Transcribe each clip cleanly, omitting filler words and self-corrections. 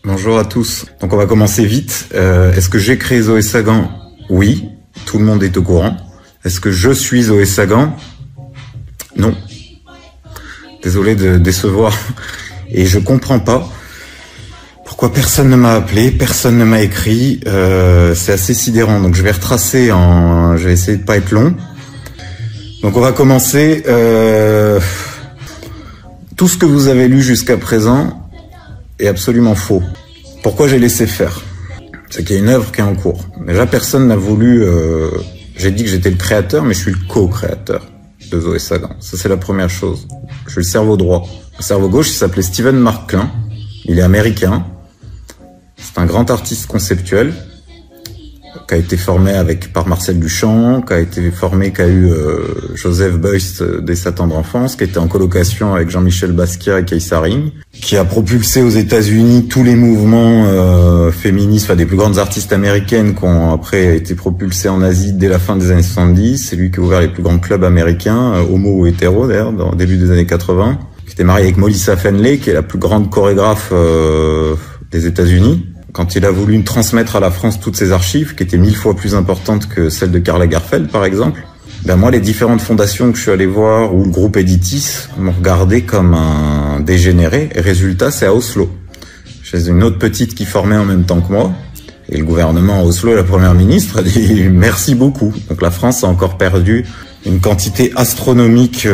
Bonjour à tous. Donc on va commencer vite. Est-ce que j'ai créé Zoé Sagan? Oui, tout le monde est au courant. Est-ce que je suis Zoé Sagan? Non. Désolé de décevoir. Et je comprends pas pourquoi personne ne m'a appelé, personne ne m'a écrit. C'est assez sidérant. Donc je vais retracer je vais essayer de pas être long. Donc on va commencer. Tout ce que vous avez lu jusqu'à présent est absolument faux. Pourquoi j'ai laissé faire? C'est qu'il y a une œuvre qui est en cours. Déjà, personne n'a voulu... J'ai dit que j'étais le créateur, mais je suis le co-créateur de Zoé Sagan. Ça, c'est la première chose. Je suis le cerveau droit. Le cerveau gauche, il s'appelait Steven Mark Klein. Il est américain. C'est un grand artiste conceptuel qui a été formé par Marcel Duchamp, qui a eu Joseph Beuys dès sa tendre enfance, qui était en colocation avec Jean-Michel Basquiat et Kay Haring, qui a propulsé aux États-Unis tous les mouvements féministes, des plus grandes artistes américaines qui ont après été propulsées en Asie dès la fin des années 70. C'est lui qui a ouvert les plus grands clubs américains, homo ou hétéro d'ailleurs, au début des années 80, qui était marié avec Melissa Fenley, qui est la plus grande chorégraphe des États-Unis. Quand il a voulu transmettre à la France toutes ses archives, qui étaient 1000 fois plus importantes que celles de Karl Lagerfeld, par exemple, moi, les différentes fondations que je suis allé voir, ou le groupe Editis, m'ont regardé comme un dégénéré. Et résultat, c'est à Oslo. Chez une autre petite qui formait en même temps que moi. Et le gouvernement à Oslo, la première ministre, a dit « merci beaucoup ». Donc la France a encore perdu une quantité astronomique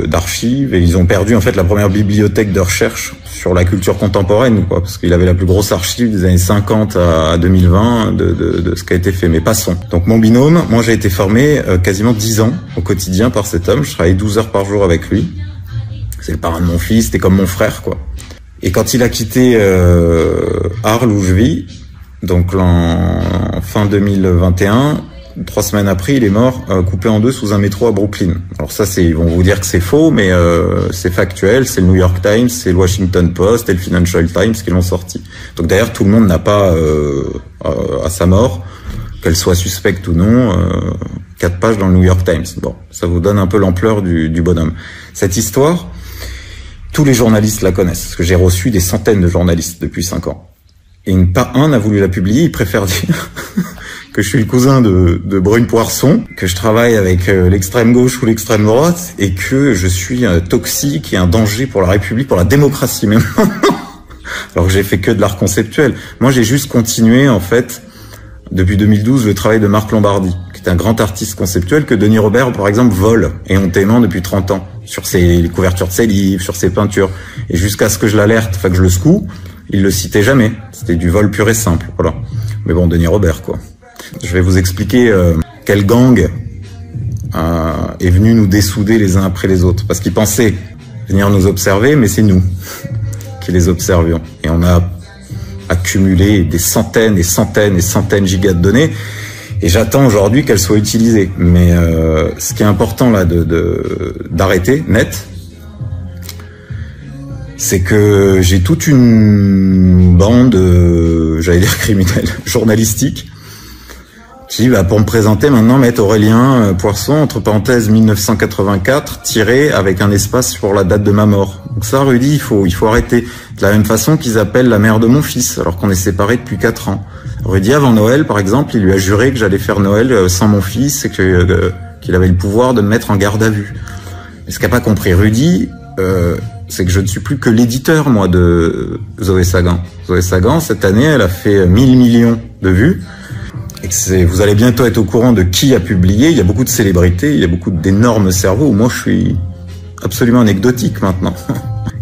d'archives, et ils ont perdu en fait la première bibliothèque de recherche sur la culture contemporaine, parce qu'il avait la plus grosse archive des années 50 à 2020 de ce qui a été fait. Mais passons. Donc mon binôme, moi j'ai été formé quasiment 10 ans au quotidien par cet homme. Je travaillais 12 heures par jour avec lui. C'est le parrain de mon fils, c'était comme mon frère, quoi. Et quand il a quitté Arles où je vis, donc en fin 2021, 3 semaines après, il est mort, coupé en deux sous un métro à Brooklyn. Alors ça, ils vont vous dire que c'est faux, mais c'est factuel. C'est le New York Times, c'est le Washington Post et le Financial Times qui l'ont sorti. Donc d'ailleurs, tout le monde n'a pas, à sa mort, qu'elle soit suspecte ou non, 4 pages dans le New York Times. Bon, ça vous donne un peu l'ampleur du bonhomme. Cette histoire, tous les journalistes la connaissent, parce que j'ai reçu des centaines de journalistes depuis 5 ans. Et pas un n'a voulu la publier, il préfère dire... que je suis le cousin de Brune Poirson, que je travaille avec l'extrême gauche ou l'extrême droite, et que je suis toxique et un danger pour la République, pour la démocratie même. Alors que j'ai fait que de l'art conceptuel. Moi, j'ai juste continué, en fait, depuis 2012, le travail de Marc Lombardi, qui est un grand artiste conceptuel que Denis Robert, par exemple, vole éhontément depuis 30 ans, sur les couvertures de ses livres, sur ses peintures. Et jusqu'à ce que je l'alerte, que je le secoue, il le citait jamais. C'était du vol pur et simple, voilà. Mais bon, Denis Robert, quoi. Je vais vous expliquer quel gang est venu nous dessouder les uns après les autres. Parce qu'ils pensaient venir nous observer, mais c'est nous qui les observions. Et on a accumulé des centaines et centaines et centaines de gigas de données. Et j'attends aujourd'hui qu'elles soient utilisées. Mais ce qui est important là d'arrêter, net, c'est que j'ai toute une bande, j'allais dire criminelle, journalistique, qui va pour me présenter maintenant mettre Aurélien Poirson, entre parenthèses 1984, tiré avec un espace pour la date de ma mort. Donc ça, Rudy, il faut arrêter. De la même façon qu'ils appellent la mère de mon fils, alors qu'on est séparés depuis 4 ans. Rudy, avant Noël, par exemple, il lui a juré que j'allais faire Noël sans mon fils et qu'il avait le pouvoir de me mettre en garde à vue. Mais ce qu'a pas compris Rudy, c'est que je ne suis plus que l'éditeur, moi, de Zoé Sagan. Zoé Sagan, cette année, elle a fait 1000 millions de vues. Et vous allez bientôt être au courant de qui a publié. Il y a beaucoup de célébrités, il y a beaucoup d'énormes cerveaux. Moi, je suis absolument anecdotique maintenant.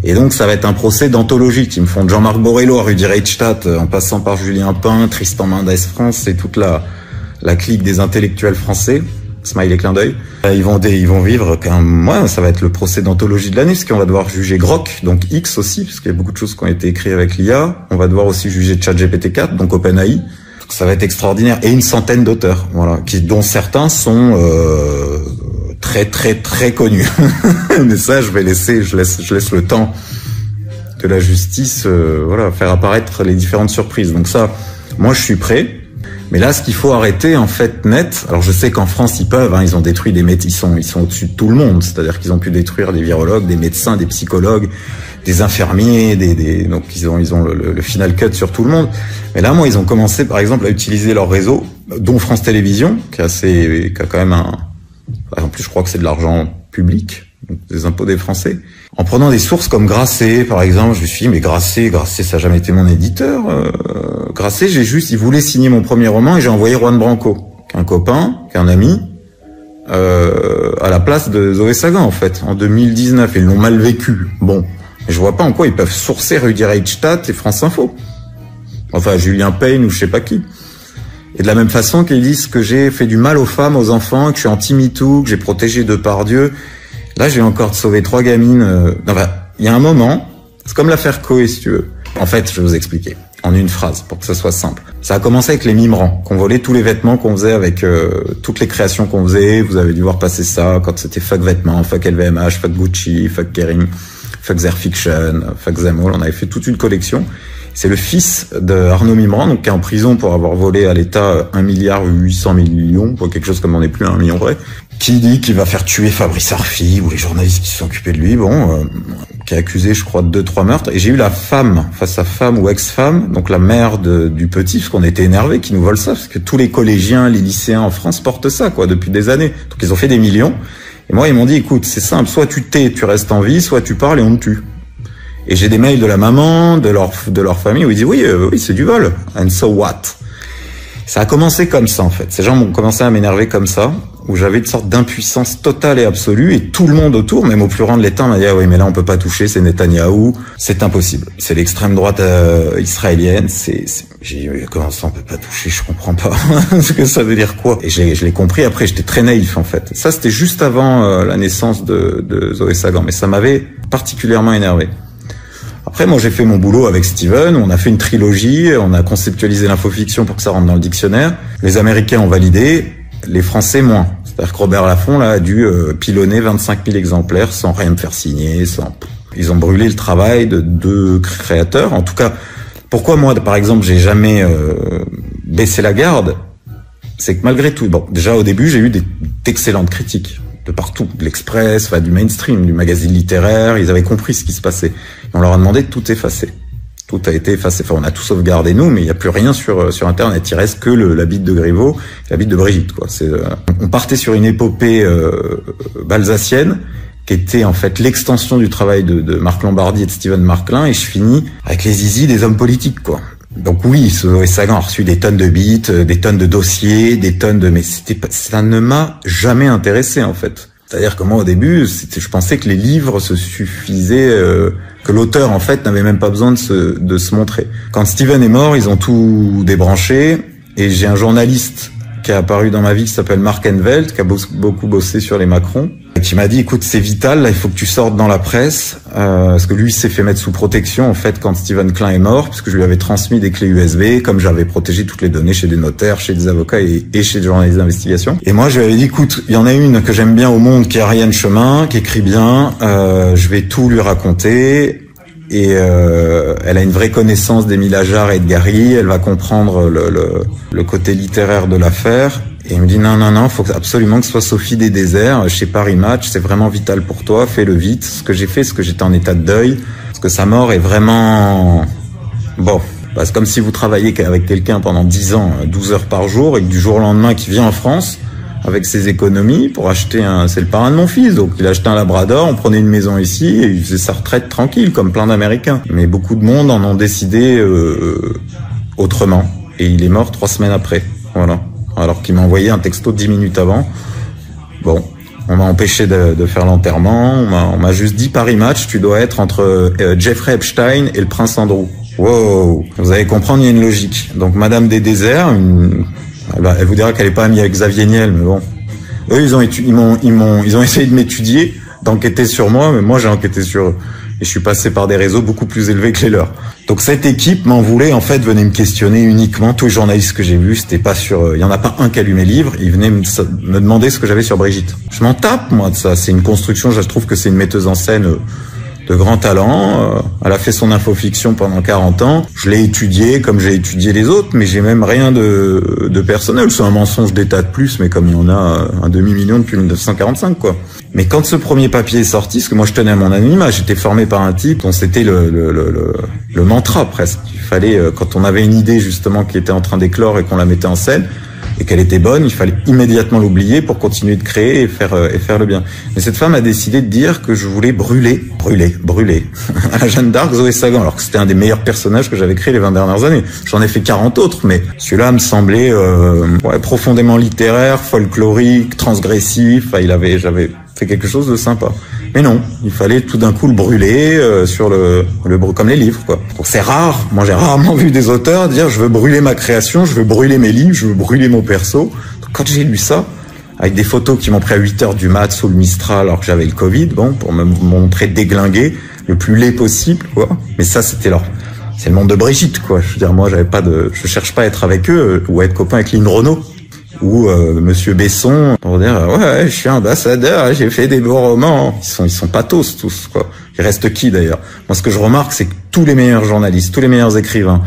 Et donc, ça va être un procès d'anthologie qui me font de Jean-Marc Borello à Rudi Reichstadt, en passant par Julien Pain, Tristan Mendès France et toute la clique des intellectuels français. Smiley clin d'œil. Ils vont vivre ça va être le procès d'anthologie de l'année, parce qu'on va devoir juger Grok, donc X aussi, parce qu'il y a beaucoup de choses qui ont été écrites avec l'IA. On va devoir aussi juger ChatGPT 4, donc OpenAI. Ça va être extraordinaire. Et une centaine d'auteurs, voilà, dont certains sont très très très connus. Mais ça, je laisse le temps de la justice, faire apparaître les différentes surprises. Donc ça, moi je suis prêt. Mais là, ce qu'il faut arrêter, en fait, net. Alors je sais qu'en France, ils peuvent, ils ont détruit des médecins, ils sont au-dessus de tout le monde. C'est-à-dire qu'ils ont pu détruire des virologues, des médecins, des psychologues, des infirmiers, donc ils ont le final cut sur tout le monde. Mais là, moi, ils ont commencé, par exemple, à utiliser leur réseau, dont France Télévisions, qui a quand même en plus, je crois que c'est de l'argent public, donc des impôts des Français. En prenant des sources comme Grasset, par exemple, je me suis dit, mais Grasset, ça a jamais été mon éditeur. Grasset, il voulait signer mon premier roman et j'ai envoyé Juan Branco, qui est un copain, qui est un ami, à la place de Zoé Sagan, en fait, en 2019. Ils l'ont mal vécu. Bon. Mais je vois pas en quoi ils peuvent sourcer Rudi Reichstadt et France Info. Enfin, Julien Payne ou je sais pas qui. Et de la même façon qu'ils disent que j'ai fait du mal aux femmes, aux enfants, que je suis anti-MeToo, que j'ai protégé Depardieu. Là, j'ai encore sauvé 3 gamines. Il y a un moment, c'est comme l'affaire Coé, si tu veux. En fait, je vais vous expliquer, en une phrase, pour que ça soit simple. Ça a commencé avec les mimerans, qu'on volait tous les vêtements qu'on faisait avec toutes les créations qu'on faisait. Vous avez dû voir passer ça quand c'était fuck vêtements, fuck LVMH, fuck Gucci, fuck Kering, fuck Zare Fiction, fuck Zemmour. On avait fait toute une collection. C'est le fils de Arnaud Mimran, donc qui est en prison pour avoir volé à l'État 1,8 milliard, pour quelque chose comme on n'est plus à 1 million près, qui dit qu'il va faire tuer Fabrice Arfi ou les journalistes qui se sont occupés de lui, qui est accusé, je crois, de 2-3 meurtres. Et j'ai eu la femme, sa femme ou ex-femme, donc la mère du petit, parce qu'on était énervés, qui nous vole ça, parce que tous les collégiens, les lycéens en France portent ça, depuis des années. Donc ils ont fait des millions. Et moi, ils m'ont dit, écoute, c'est simple, soit tu tais, tu restes en vie, soit tu parles et on te tue. Et j'ai des mails de la maman, de leur famille, où ils disent oui, c'est du vol. And so what? Ça a commencé comme ça, en fait. Ces gens m'ont commencé à m'énerver comme ça, où j'avais une sorte d'impuissance totale et absolue, et tout le monde autour, même au plus rang de l'État, m'a dit ah oui, mais là on peut pas toucher, c'est Netanyahou, c'est impossible. C'est l'extrême droite israélienne, j'ai dit comment ça on peut pas toucher, je comprends pas ce que ça veut dire quoi. Et je l'ai compris après, j'étais très naïf en fait. Ça c'était juste avant la naissance de Zoé Sagan, mais ça m'avait particulièrement énervé. Après, moi, j'ai fait mon boulot avec Steven, on a fait une trilogie, on a conceptualisé l'infofiction pour que ça rentre dans le dictionnaire. Les Américains ont validé, les Français moins. C'est-à-dire que Robert Laffont, là, a dû pilonner 25 000 exemplaires sans rien me faire signer, Ils ont brûlé le travail de 2 créateurs. En tout cas, pourquoi moi, par exemple, j'ai jamais baissé la garde? C'est que malgré tout, déjà au début, j'ai eu d'excellentes critiques. De partout, de l'Express, du mainstream, du magazine littéraire, ils avaient compris ce qui se passait. On leur a demandé de tout effacer. Tout a été effacé. Enfin, on a tout sauvegardé nous, mais il n'y a plus rien sur Internet. Il reste que la bite de Griveaux, la bite de Brigitte, quoi. On partait sur une épopée balsacienne, qui était en fait l'extension du travail de Marc Lombardi et de Steven Marclin, et je finis avec les zizi des hommes politiques, quoi. Donc oui, Zoé Sagan a reçu des tonnes de bites, des tonnes de dossiers, mais ça ne m'a jamais intéressé en fait. C'est-à-dire que moi au début, je pensais que les livres se suffisaient, que l'auteur en fait n'avait même pas besoin de se montrer. Quand Steven est mort, ils ont tout débranché et j'ai un journaliste qui est apparu dans ma vie qui s'appelle Mark Envelt, qui a beaucoup bossé sur les Macron, et qui m'a dit écoute, c'est vital, là il faut que tu sortes dans la presse, parce que lui il s'est fait mettre sous protection en fait quand Steven Klein est mort, parce que je lui avais transmis des clés USB, comme j'avais protégé toutes les données chez des notaires, chez des avocats et chez des journalistes d'investigation. Et moi je lui avais dit écoute, il y en a une que j'aime bien au monde, qui est Ariane Chemin, qui écrit bien, je vais tout lui raconter. Et elle a une vraie connaissance d'Émile Ajar et de Gary, elle va comprendre le côté littéraire de l'affaire. Et il me dit non, faut absolument que ce soit Sophie des Déserts chez Paris Match, c'est vraiment vital pour toi, fais-le vite. Ce que j'ai fait, c'est que j'étais en état de deuil, parce que sa mort est vraiment... c'est comme si vous travailliez avec quelqu'un pendant 10 ans, 12 heures par jour, et que du jour au lendemain qui vient en France avec ses économies pour acheter c'est le parrain de mon fils, donc il a acheté un Labrador, on prenait une maison ici et il faisait sa retraite tranquille comme plein d'Américains. Mais beaucoup de monde en ont décidé autrement et il est mort 3 semaines après. Voilà. Alors qu'il m'a envoyé un texto 10 minutes avant. On m'a empêché de faire l'enterrement, on m'a juste dit Paris Match, tu dois être entre Jeffrey Epstein et le prince Andrew. Wow, vous allez comprendre, il y a une logique. Donc Madame des Déserts, elle vous dira qu'elle est pas amie avec Xavier Niel, mais bon. Eux, ils ont essayé de m'étudier, d'enquêter sur moi, mais moi j'ai enquêté sur eux. Et je suis passé par des réseaux beaucoup plus élevés que les leurs. Donc cette équipe m'en voulait, en fait, venait me questionner uniquement. Tous les journalistes que j'ai vus, c'était pas sur... Il y en a pas un qui a lu mes livres, ils venaient me demander ce que j'avais sur Brigitte. Je m'en tape, moi, de ça. C'est une construction, je trouve que c'est une metteuse en scène de grand talent. Elle a fait son infofiction pendant 40 ans. Je l'ai étudié comme j'ai étudié les autres, mais j'ai même rien de personnel. C'est un mensonge d'État de plus, mais comme il y en a un demi-million depuis 1945, quoi. Mais quand ce premier papier est sorti, parce que moi je tenais à mon anonymat, j'étais formé par un type dont c'était le mantra presque. Il fallait, quand on avait une idée justement qui était en train d'éclore et qu'on la mettait en scène, et qu'elle était bonne, il fallait immédiatement l'oublier pour continuer de créer et faire le bien. Mais cette femme a décidé de dire que je voulais brûler à la Jeanne d'Arc, Zoé Sagan, alors que c'était un des meilleurs personnages que j'avais créé les 20 dernières années. J'en ai fait 40 autres, mais celui-là me semblait profondément littéraire, folklorique, transgressif. J'avais fait quelque chose de sympa. Mais non, il fallait tout d'un coup le brûler sur le comme les livres, quoi. Donc c'est rare. Moi, j'ai rarement vu des auteurs dire je veux brûler ma création, je veux brûler mes livres, je veux brûler mon perso. Donc, quand j'ai lu ça, avec des photos qui m'ont pris à 8h du mat sous le Mistral alors que j'avais le Covid, bon, pour me montrer déglingué, le plus laid possible, quoi. Mais ça, c'est le monde de Brigitte, quoi. Je veux dire, moi, je cherche pas à être avec eux ou à être copain avec Lynn Renaud. Ou Monsieur Besson pour dire ouais, je suis ambassadeur, j'ai fait des beaux romans. Ils sont pathos tous, quoi. Il reste qui d'ailleurs? Moi, ce que je remarque, c'est que tous les meilleurs journalistes, tous les meilleurs écrivains,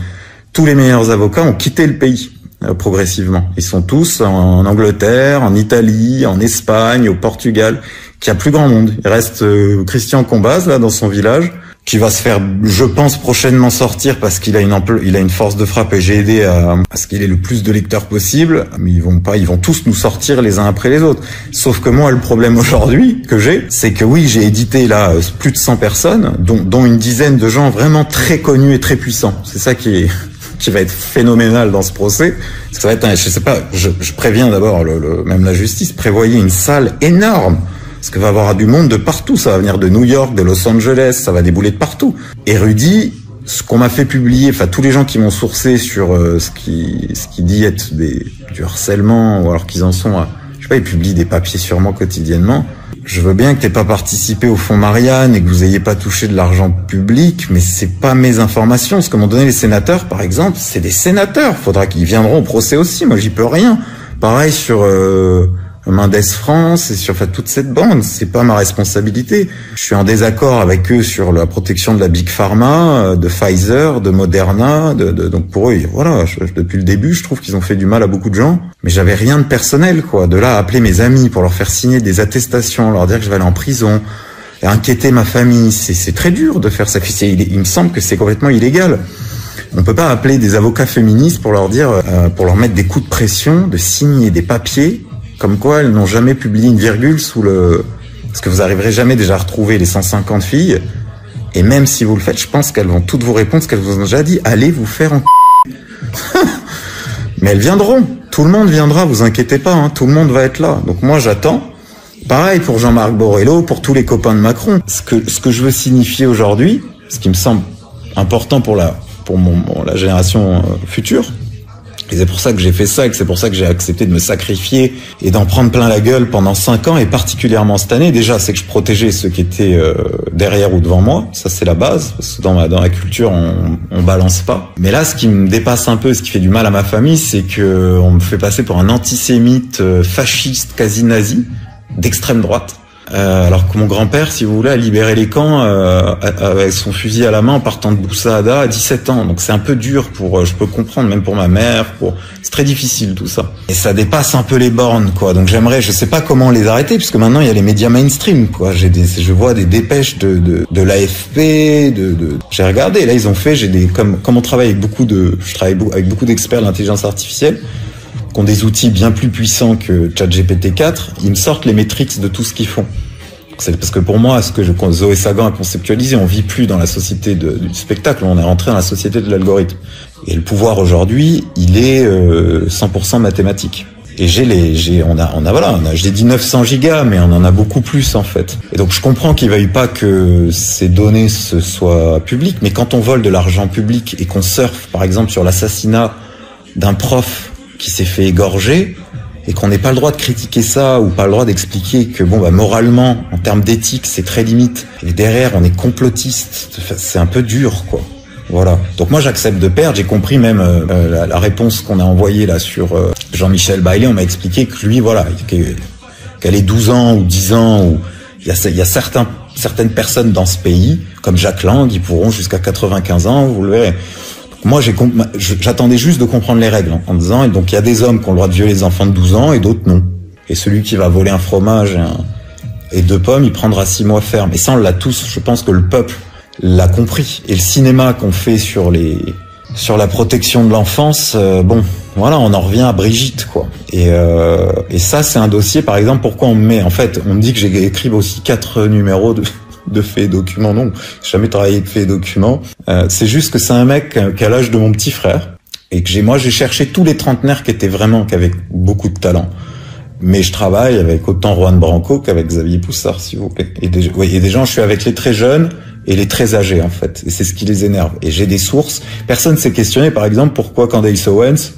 tous les meilleurs avocats ont quitté le pays progressivement. Ils sont tous en Angleterre, en Italie, en Espagne, au Portugal, qu'il y a plus grand monde. Il reste Christian Combaz là dans son village, qui va se faire, je pense, prochainement sortir parce qu'il a une force de frappe et j'ai aidé à ce qu'il ait le plus de lecteurs possible. Mais ils vont tous nous sortir les uns après les autres. Sauf que moi, le problème aujourd'hui que j'ai, c'est que oui, j'ai édité là plus de 100 personnes, dont une dizaine de gens vraiment très connus et très puissants. C'est ça qui va être phénoménal dans ce procès. Parce que ça va être je sais pas, je préviens d'abord même la justice, prévoyez une salle énorme. Parce que va y avoir du monde de partout, ça va venir de New York, de Los Angeles, ça va débouler de partout. Érudit, ce qu'on m'a fait publier, enfin tous les gens qui m'ont sourcé sur ce qui dit être du harcèlement, ou alors qu'ils en sont à, je sais pas, ils publient des papiers sur moi quotidiennement. Je veux bien que t'aies pas participé au fonds Marianne et que vous ayez pas touché de l'argent public, mais c'est pas mes informations. Ce que m'ont donné les sénateurs, par exemple, c'est des sénateurs. Faudra qu'ils viendront au procès aussi. Moi, j'y peux rien. Pareil sur Mendes France et sur toute cette bande, c'est pas ma responsabilité. Je suis en désaccord avec eux sur la protection de la Big Pharma, de Pfizer, de Moderna, donc pour eux, voilà, depuis le début, je trouve qu'ils ont fait du mal à beaucoup de gens, mais j'avais rien de personnel, quoi. De là à appeler mes amis pour leur faire signer des attestations, leur dire que je vais aller en prison, et inquiéter ma famille, c'est très dur de faire ça. Il me semble que c'est complètement illégal. On peut pas appeler des avocats féministes pour leur dire, pour leur mettre des coups de pression, de signer des papiers comme quoi elles n'ont jamais publié une virgule sous parce que vous arriverez jamais déjà à retrouver les 150 filles, et même si vous le faites, je pense qu'elles vont toutes vous répondre ce qu'elles vous ont déjà dit, allez vous faire en mais elles viendront, tout le monde viendra, vous inquiétez pas, hein, tout le monde va être là. Donc moi j'attends, pareil pour Jean-Marc Borrello, pour tous les copains de Macron. Ce que je veux signifier aujourd'hui, ce qui me semble important pour la génération future, et c'est pour ça que j'ai fait ça, et que c'est pour ça que j'ai accepté de me sacrifier et d'en prendre plein la gueule pendant 5 ans, et particulièrement cette année. Déjà, c'est que je protégeais ceux qui étaient derrière ou devant moi. Ça, c'est la base, parce que dans la culture, on balance pas. Mais là, ce qui me dépasse un peu, ce qui fait du mal à ma famille, c'est que on me fait passer pour un antisémite fasciste, quasi nazi, d'extrême droite. Alors que mon grand-père, si vous voulez, a libéré les camps avec son fusil à la main en partant de Boussahada à 17 ans. Donc c'est un peu dur je peux comprendre, même pour ma mère, c'est très difficile tout ça. Et ça dépasse un peu les bornes, quoi. Donc je sais pas comment les arrêter, puisque maintenant il y a les médias mainstream, quoi. Je vois des dépêches de l'AFP, j'ai regardé, là ils ont fait, comme on travaille je travaille avec beaucoup d'experts de l'intelligence artificielle, qui ont des outils bien plus puissants que ChatGPT-4, ils me sortent les métriques de tout ce qu'ils font. C'est parce que pour moi, Zoé Sagan a conceptualisé, on vit plus dans la société du spectacle, on est rentré dans la société de l'algorithme. Et le pouvoir aujourd'hui, il est 100% mathématique. Et j'ai dit 900 gigas, mais on en a beaucoup plus en fait. Et donc je comprends qu'il ne veuille pas que ces données soient publiques, mais quand on vole de l'argent public et qu'on surfe, par exemple, sur l'assassinat d'un prof qui s'est fait égorger, et qu'on n'ait pas le droit de critiquer ça, ou pas le droit d'expliquer que moralement, en termes d'éthique, c'est très limite, et derrière on est complotiste, c'est un peu dur, quoi. Voilà. Donc moi j'accepte de perdre, j'ai compris même la réponse qu'on a envoyée là sur Jean-Michel Bailey, on m'a expliqué que lui, voilà, qu'elle ait 12 ans ou 10 ans, ou il y a certains certaines personnes dans ce pays, comme Jack Lang, ils pourront jusqu'à 95 ans, vous le verrez. Moi, j'attendais juste de comprendre les règles, en disant, et donc il y a des hommes qui ont le droit de violer les enfants de 12 ans et d'autres non. Et celui qui va voler un fromage et 2 pommes, il prendra 6 mois ferme. Et ça, on l'a tous, je pense que le peuple l'a compris. Et le cinéma qu'on fait sur la protection de l'enfance, bon, voilà, on en revient à Brigitte, quoi. Et ça, c'est un dossier, par exemple, pourquoi on me met, en fait, on me dit que j'ai écrit aussi 4 numéros de faits et documents. Non, j'ai jamais travaillé de faits et documents. C'est juste que c'est un mec qui a l'âge de mon petit frère et que j'ai cherché tous les trentenaires qui avaient beaucoup de talent. Mais je travaille avec autant Juan Branco qu'avec Xavier Poussard, s'il vous plaît. Et des gens, je suis avec les très jeunes et les très âgés, en fait. Et c'est ce qui les énerve. Et j'ai des sources. Personne s'est questionné, par exemple, pourquoi Candace Owens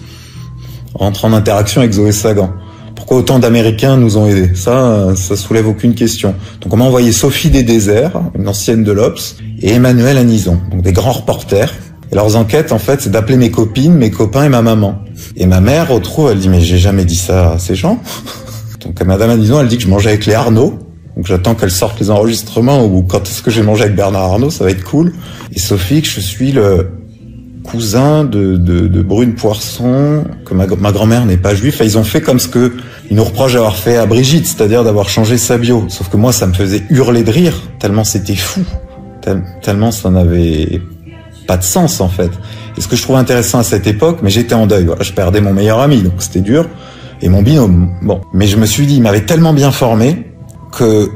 entre en interaction avec Zoé Sagan. Pourquoi autant d'Américains nous ont aidés? Ça soulève aucune question. Donc on m'a envoyé Sophie des Déserts, une ancienne de l'Obs, et Emmanuel Anison, donc des grands reporters. Et leurs enquêtes, en fait, c'est d'appeler mes copines, mes copains et ma maman. Et ma mère retrouve, elle dit, mais j'ai jamais dit ça à ces gens. Donc Madame Anison, elle dit que je mangeais avec les Arnaud. Donc j'attends qu'elle sorte les enregistrements, ou quand est-ce que j'ai mangé avec Bernard Arnault, ça va être cool. Et Sophie, que je suis le cousin de Brune Poisson, que ma grand-mère n'est pas juive. Enfin, ils ont fait comme ce que ils nous reprochent d'avoir fait à Brigitte, c'est-à-dire d'avoir changé sa bio. Sauf que moi, ça me faisait hurler de rire, tellement c'était fou, tellement ça n'avait pas de sens, en fait. Et ce que je trouvais intéressant à cette époque, mais j'étais en deuil, voilà, je perdais mon meilleur ami, donc c'était dur, et mon binôme, bon. Mais je me suis dit, il m'avait tellement bien formé que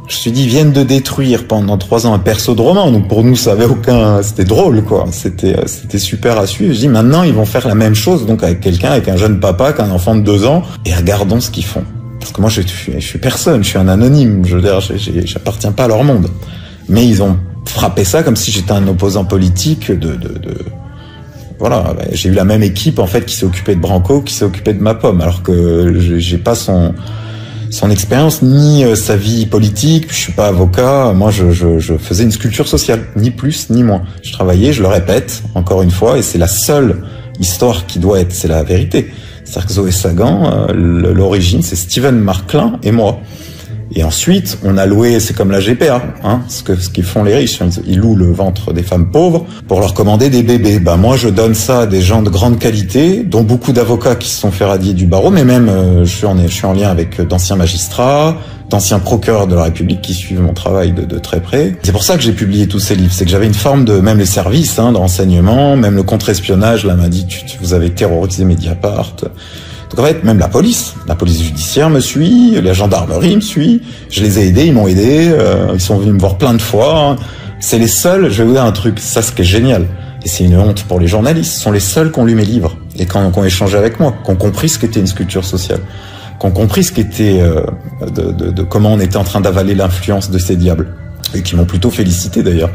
je me suis dit, ils viennent de détruire pendant 3 ans un perso de roman. Donc pour nous, ça avait c'était drôle, quoi. C'était super à suivre. Je dis, maintenant, ils vont faire la même chose, donc avec un jeune papa, qu'un enfant de 2 ans, et regardons ce qu'ils font. Parce que moi, je suis personne, je suis un anonyme. Je veux dire, j'appartiens pas à leur monde. Mais ils ont frappé ça comme si j'étais un opposant politique voilà. J'ai eu la même équipe, en fait, qui s'est occupée de Branco, qui s'est occupée de ma pomme, alors que j'ai pas son expérience, ni sa vie politique, je suis pas avocat, moi je faisais une sculpture sociale, ni plus ni moins. Je travaillais, je le répète, encore une fois, et c'est la seule histoire qui doit être, c'est la vérité. C'est-à-dire que Zoé Sagan, l'origine, c'est Steven Marclin et moi. Et ensuite, on a loué, c'est comme la GPA, hein, ce qu'ils font les riches, ils louent le ventre des femmes pauvres pour leur commander des bébés. Bah moi, je donne ça à des gens de grande qualité, dont beaucoup d'avocats qui se sont fait radier du barreau, mais même je suis en lien avec d'anciens magistrats, d'anciens procureurs de la République qui suivent mon travail de très près. C'est pour ça que j'ai publié tous ces livres, c'est que j'avais une forme de, même les services, de renseignement, même le contre-espionnage, là m'a dit, vous avez terrorisé Mediapart. Donc en fait, même la police judiciaire me suit, la gendarmerie me suit, je les ai aidés, ils m'ont aidé, ils sont venus me voir plein de fois. C'est les seuls, je vais vous dire un truc, ça ce qui est génial, et c'est une honte pour les journalistes, ce sont les seuls qui ont lu mes livres, et qui ont échangé avec moi, qui ont compris ce qu'était une sculpture sociale, qui ont compris ce qu'était de comment on était en train d'avaler l'influence de ces diables, et qui m'ont plutôt félicité d'ailleurs.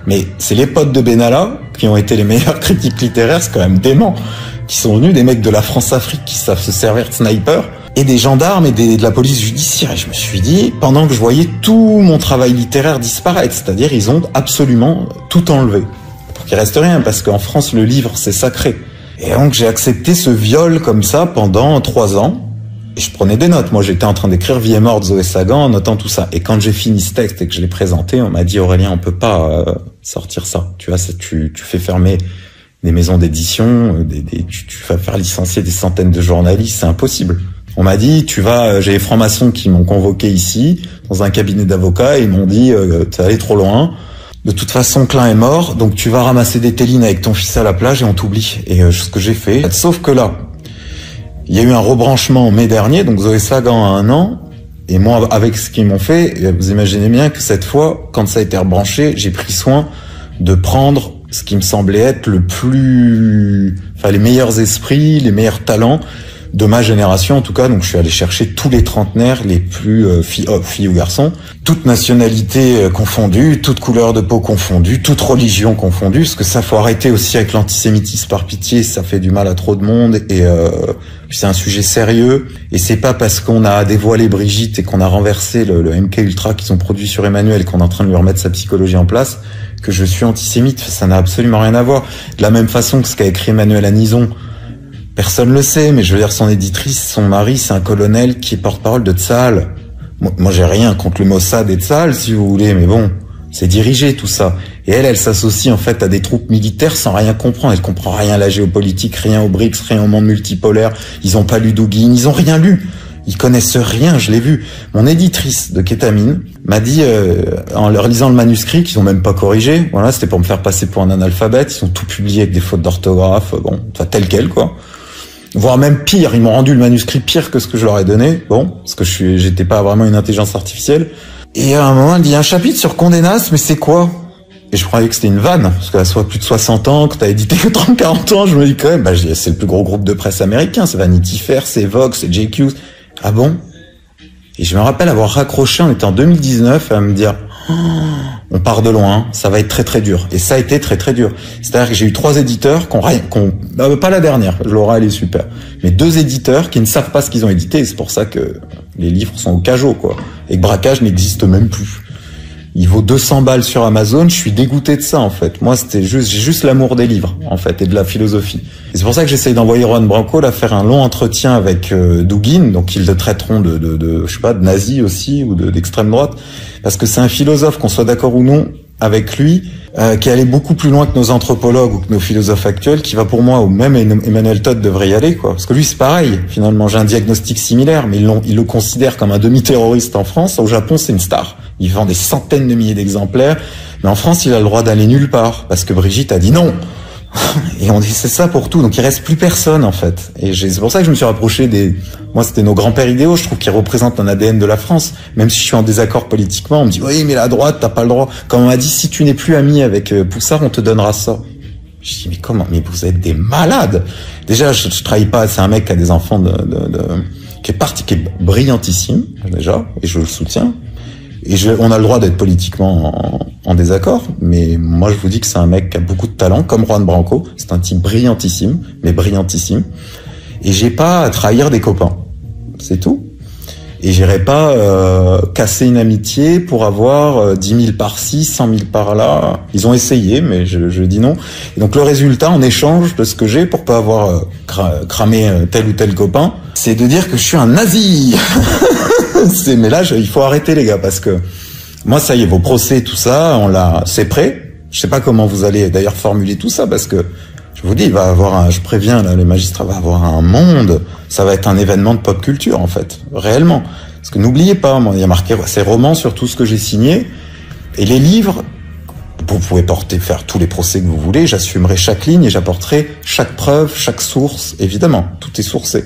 Mais c'est les potes de Benalla qui ont été les meilleurs critiques littéraires, c'est quand même dément, qui sont venus, des mecs de la France-Afrique qui savent se servir de sniper, et des gendarmes et de la police judiciaire. Et je me suis dit, pendant que je voyais tout mon travail littéraire disparaître, c'est-à-dire ils ont absolument tout enlevé, pour qu'il reste rien, parce qu'en France, le livre, c'est sacré. Et donc j'ai accepté ce viol comme ça pendant 3 ans, et je prenais des notes. Moi, j'étais en train d'écrire Vie et mort de Zoé Sagan en notant tout ça. Et quand j'ai fini ce texte et que je l'ai présenté, on m'a dit, Aurélien, on peut pas sortir ça. Tu vois, tu fais fermer des maisons d'édition, tu vas faire licencier des centaines de journalistes, c'est impossible. On m'a dit, j'ai les francs-maçons qui m'ont convoqué ici, dans un cabinet d'avocats, et ils m'ont dit, t'es allé trop loin. De toute façon, Klein est mort, donc tu vas ramasser des télines avec ton fils à la plage et on t'oublie. Et ce que j'ai fait, sauf que là, il y a eu un rebranchement en mai dernier, donc Zoé Sagan a 1 an, et moi, avec ce qu'ils m'ont fait, vous imaginez bien que cette fois, quand ça a été rebranché, j'ai pris soin de prendre ce qui me semblait être les meilleurs esprits, les meilleurs talents de ma génération en tout cas. Donc je suis allé chercher tous les trentenaires, les plus filles ou garçons, toute nationalité confondue, toute couleur de peau confondue, toute religion confondue, parce que ça faut arrêter aussi avec l'antisémitisme, par pitié, ça fait du mal à trop de monde, et puis c'est un sujet sérieux, et c'est pas parce qu'on a dévoilé Brigitte et qu'on a renversé le MK Ultra qu'ils ont produit sur Emmanuel et qu'on est en train de lui remettre sa psychologie en place que je suis antisémite. Ça n'a absolument rien à voir. De la même façon que ce qu'a écrit Emmanuel Anison, personne le sait, mais je veux dire, son éditrice, son mari, c'est un colonel qui est porte-parole de Tsahal. Moi, j'ai rien contre le Mossad et Tzahal, si vous voulez, mais bon, c'est dirigé tout ça. Et elle s'associe en fait à des troupes militaires sans rien comprendre. Elle comprend rien à la géopolitique, rien aux BRICS, rien au monde multipolaire. Ils ont pas lu Dugin, ils ont rien lu. Ils connaissent rien, je l'ai vu. Mon éditrice de Kétamine m'a dit, en leur lisant le manuscrit, qu'ils ont même pas corrigé, voilà, c'était pour me faire passer pour un analphabète, ils ont tout publié avec des fautes d'orthographe, bon, enfin, tel quel, quoi. Voire même pire, ils m'ont rendu le manuscrit pire que ce que je leur ai donné, bon, parce que j'étais pas vraiment une intelligence artificielle. Et à un moment, elle dit, un chapitre sur Condé Nast, mais c'est quoi? Et je croyais que c'était une vanne, parce qu'elle soit plus de 60 ans, que t'as édité que 30-40 ans, je me dis quand même, c'est le plus gros groupe de presse américain, c'est Vanity Fair, c'est Vox, c'est JQ. Ah bon? Et je me rappelle avoir raccroché, on était en 2019, à me dire, oh, on part de loin, ça va être très très dur. Et ça a été très très dur. C'est-à-dire que j'ai eu 3 éditeurs pas la dernière, Laura elle est super, mais 2 éditeurs qui ne savent pas ce qu'ils ont édité, et c'est pour ça que les livres sont au cajot, quoi. Et que Braquage n'existe même plus. Il vaut 200 balles sur Amazon, je suis dégoûté de ça, en fait. Moi, j'ai juste l'amour des livres, en fait, et de la philosophie. Et c'est pour ça que j'essaye d'envoyer Juan Branco, là, faire un long entretien avec Dugin, donc ils le traiteront je sais pas, de nazi aussi, ou d'extrême droite. Parce que c'est un philosophe, qu'on soit d'accord ou non avec lui, qui est allé beaucoup plus loin que nos anthropologues ou que nos philosophes actuels, qui va pour moi, ou même Emmanuel Todd devrait y aller, quoi. Parce que lui, c'est pareil, finalement, j'ai un diagnostic similaire, mais ils le considèrent comme un demi-terroriste en France. Au Japon, c'est une star. Il vend des centaines de milliers d'exemplaires, mais en France, il a le droit d'aller nulle part, parce que Brigitte a dit non. Et on dit c'est ça pour tout, donc il reste plus personne en fait. Et c'est pour ça que je me suis rapproché moi c'était nos grands-pères idéaux, je trouve qu'ils représentent un ADN de la France. Même si je suis en désaccord politiquement, on me dit oui mais la droite t'as pas le droit. Quand on m'a dit si tu n'es plus ami avec Poussard, on te donnera ça. Je dis mais comment? Mais vous êtes des malades. Déjà je trahis pas, c'est un mec qui a des enfants qui est brillantissime déjà, et je le soutiens. Et on a le droit d'être politiquement en désaccord, mais moi je vous dis que c'est un mec qui a beaucoup de talent, comme Juan Branco. C'est un type brillantissime, mais brillantissime. Et j'ai pas à trahir des copains, c'est tout. Et j'irai pas casser une amitié pour avoir 10 000 par-ci, 100 000 par-là. Ils ont essayé, mais je dis non. Et donc le résultat, en échange de ce que j'ai, pour pas avoir cramé tel ou tel copain, c'est de dire que je suis un nazi. Mais là, il faut arrêter les gars, parce que moi, ça y est, vos procès, tout ça, c'est prêt. Je sais pas comment vous allez d'ailleurs formuler tout ça, parce que je vous dis, je préviens là, les magistrats, va avoir un monde. Ça va être un événement de pop culture en fait, réellement. Parce que n'oubliez pas, il y a marqué ces romans sur tout ce que j'ai signé, et les livres. Vous pouvez faire tous les procès que vous voulez, j'assumerai chaque ligne et j'apporterai chaque preuve, chaque source, évidemment, tout est sourcé.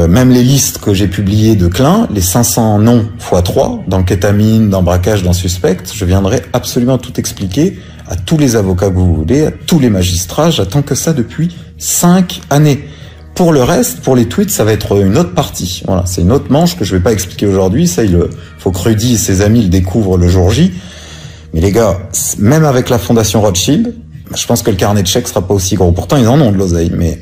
Même les listes que j'ai publiées de Klein, les 500 noms x 3, dans Kétamine, dans Braquage, dans Suspect, je viendrai absolument tout expliquer à tous les avocats que vous voulez, à tous les magistrats, j'attends que ça depuis 5 années. Pour le reste, pour les tweets, ça va être une autre partie. Voilà, c'est une autre manche que je vais pas expliquer aujourd'hui, ça faut que Rudy et ses amis le découvrent le jour J. Mais les gars, même avec la fondation Rothschild, je pense que le carnet de chèques sera pas aussi gros. Pourtant, ils en ont de l'oseille, mais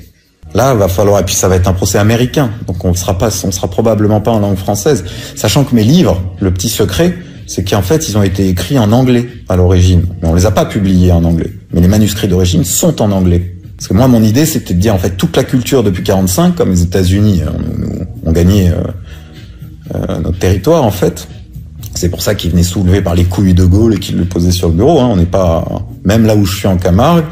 là, il va falloir, et puis ça va être un procès américain. Donc on sera probablement pas en langue française. Sachant que mes livres, le petit secret, c'est qu'en fait, ils ont été écrits en anglais à l'origine. Mais on les a pas publiés en anglais. Mais les manuscrits d'origine sont en anglais. Parce que moi, mon idée, c'était de dire, en fait, toute la culture depuis 45, comme les États-Unis ont gagné notre territoire, en fait. C'est pour ça qu'il venait soulevé par les couilles de Gaulle et qu'il le posait sur le bureau. On n'est pas, même là où je suis en Camargue,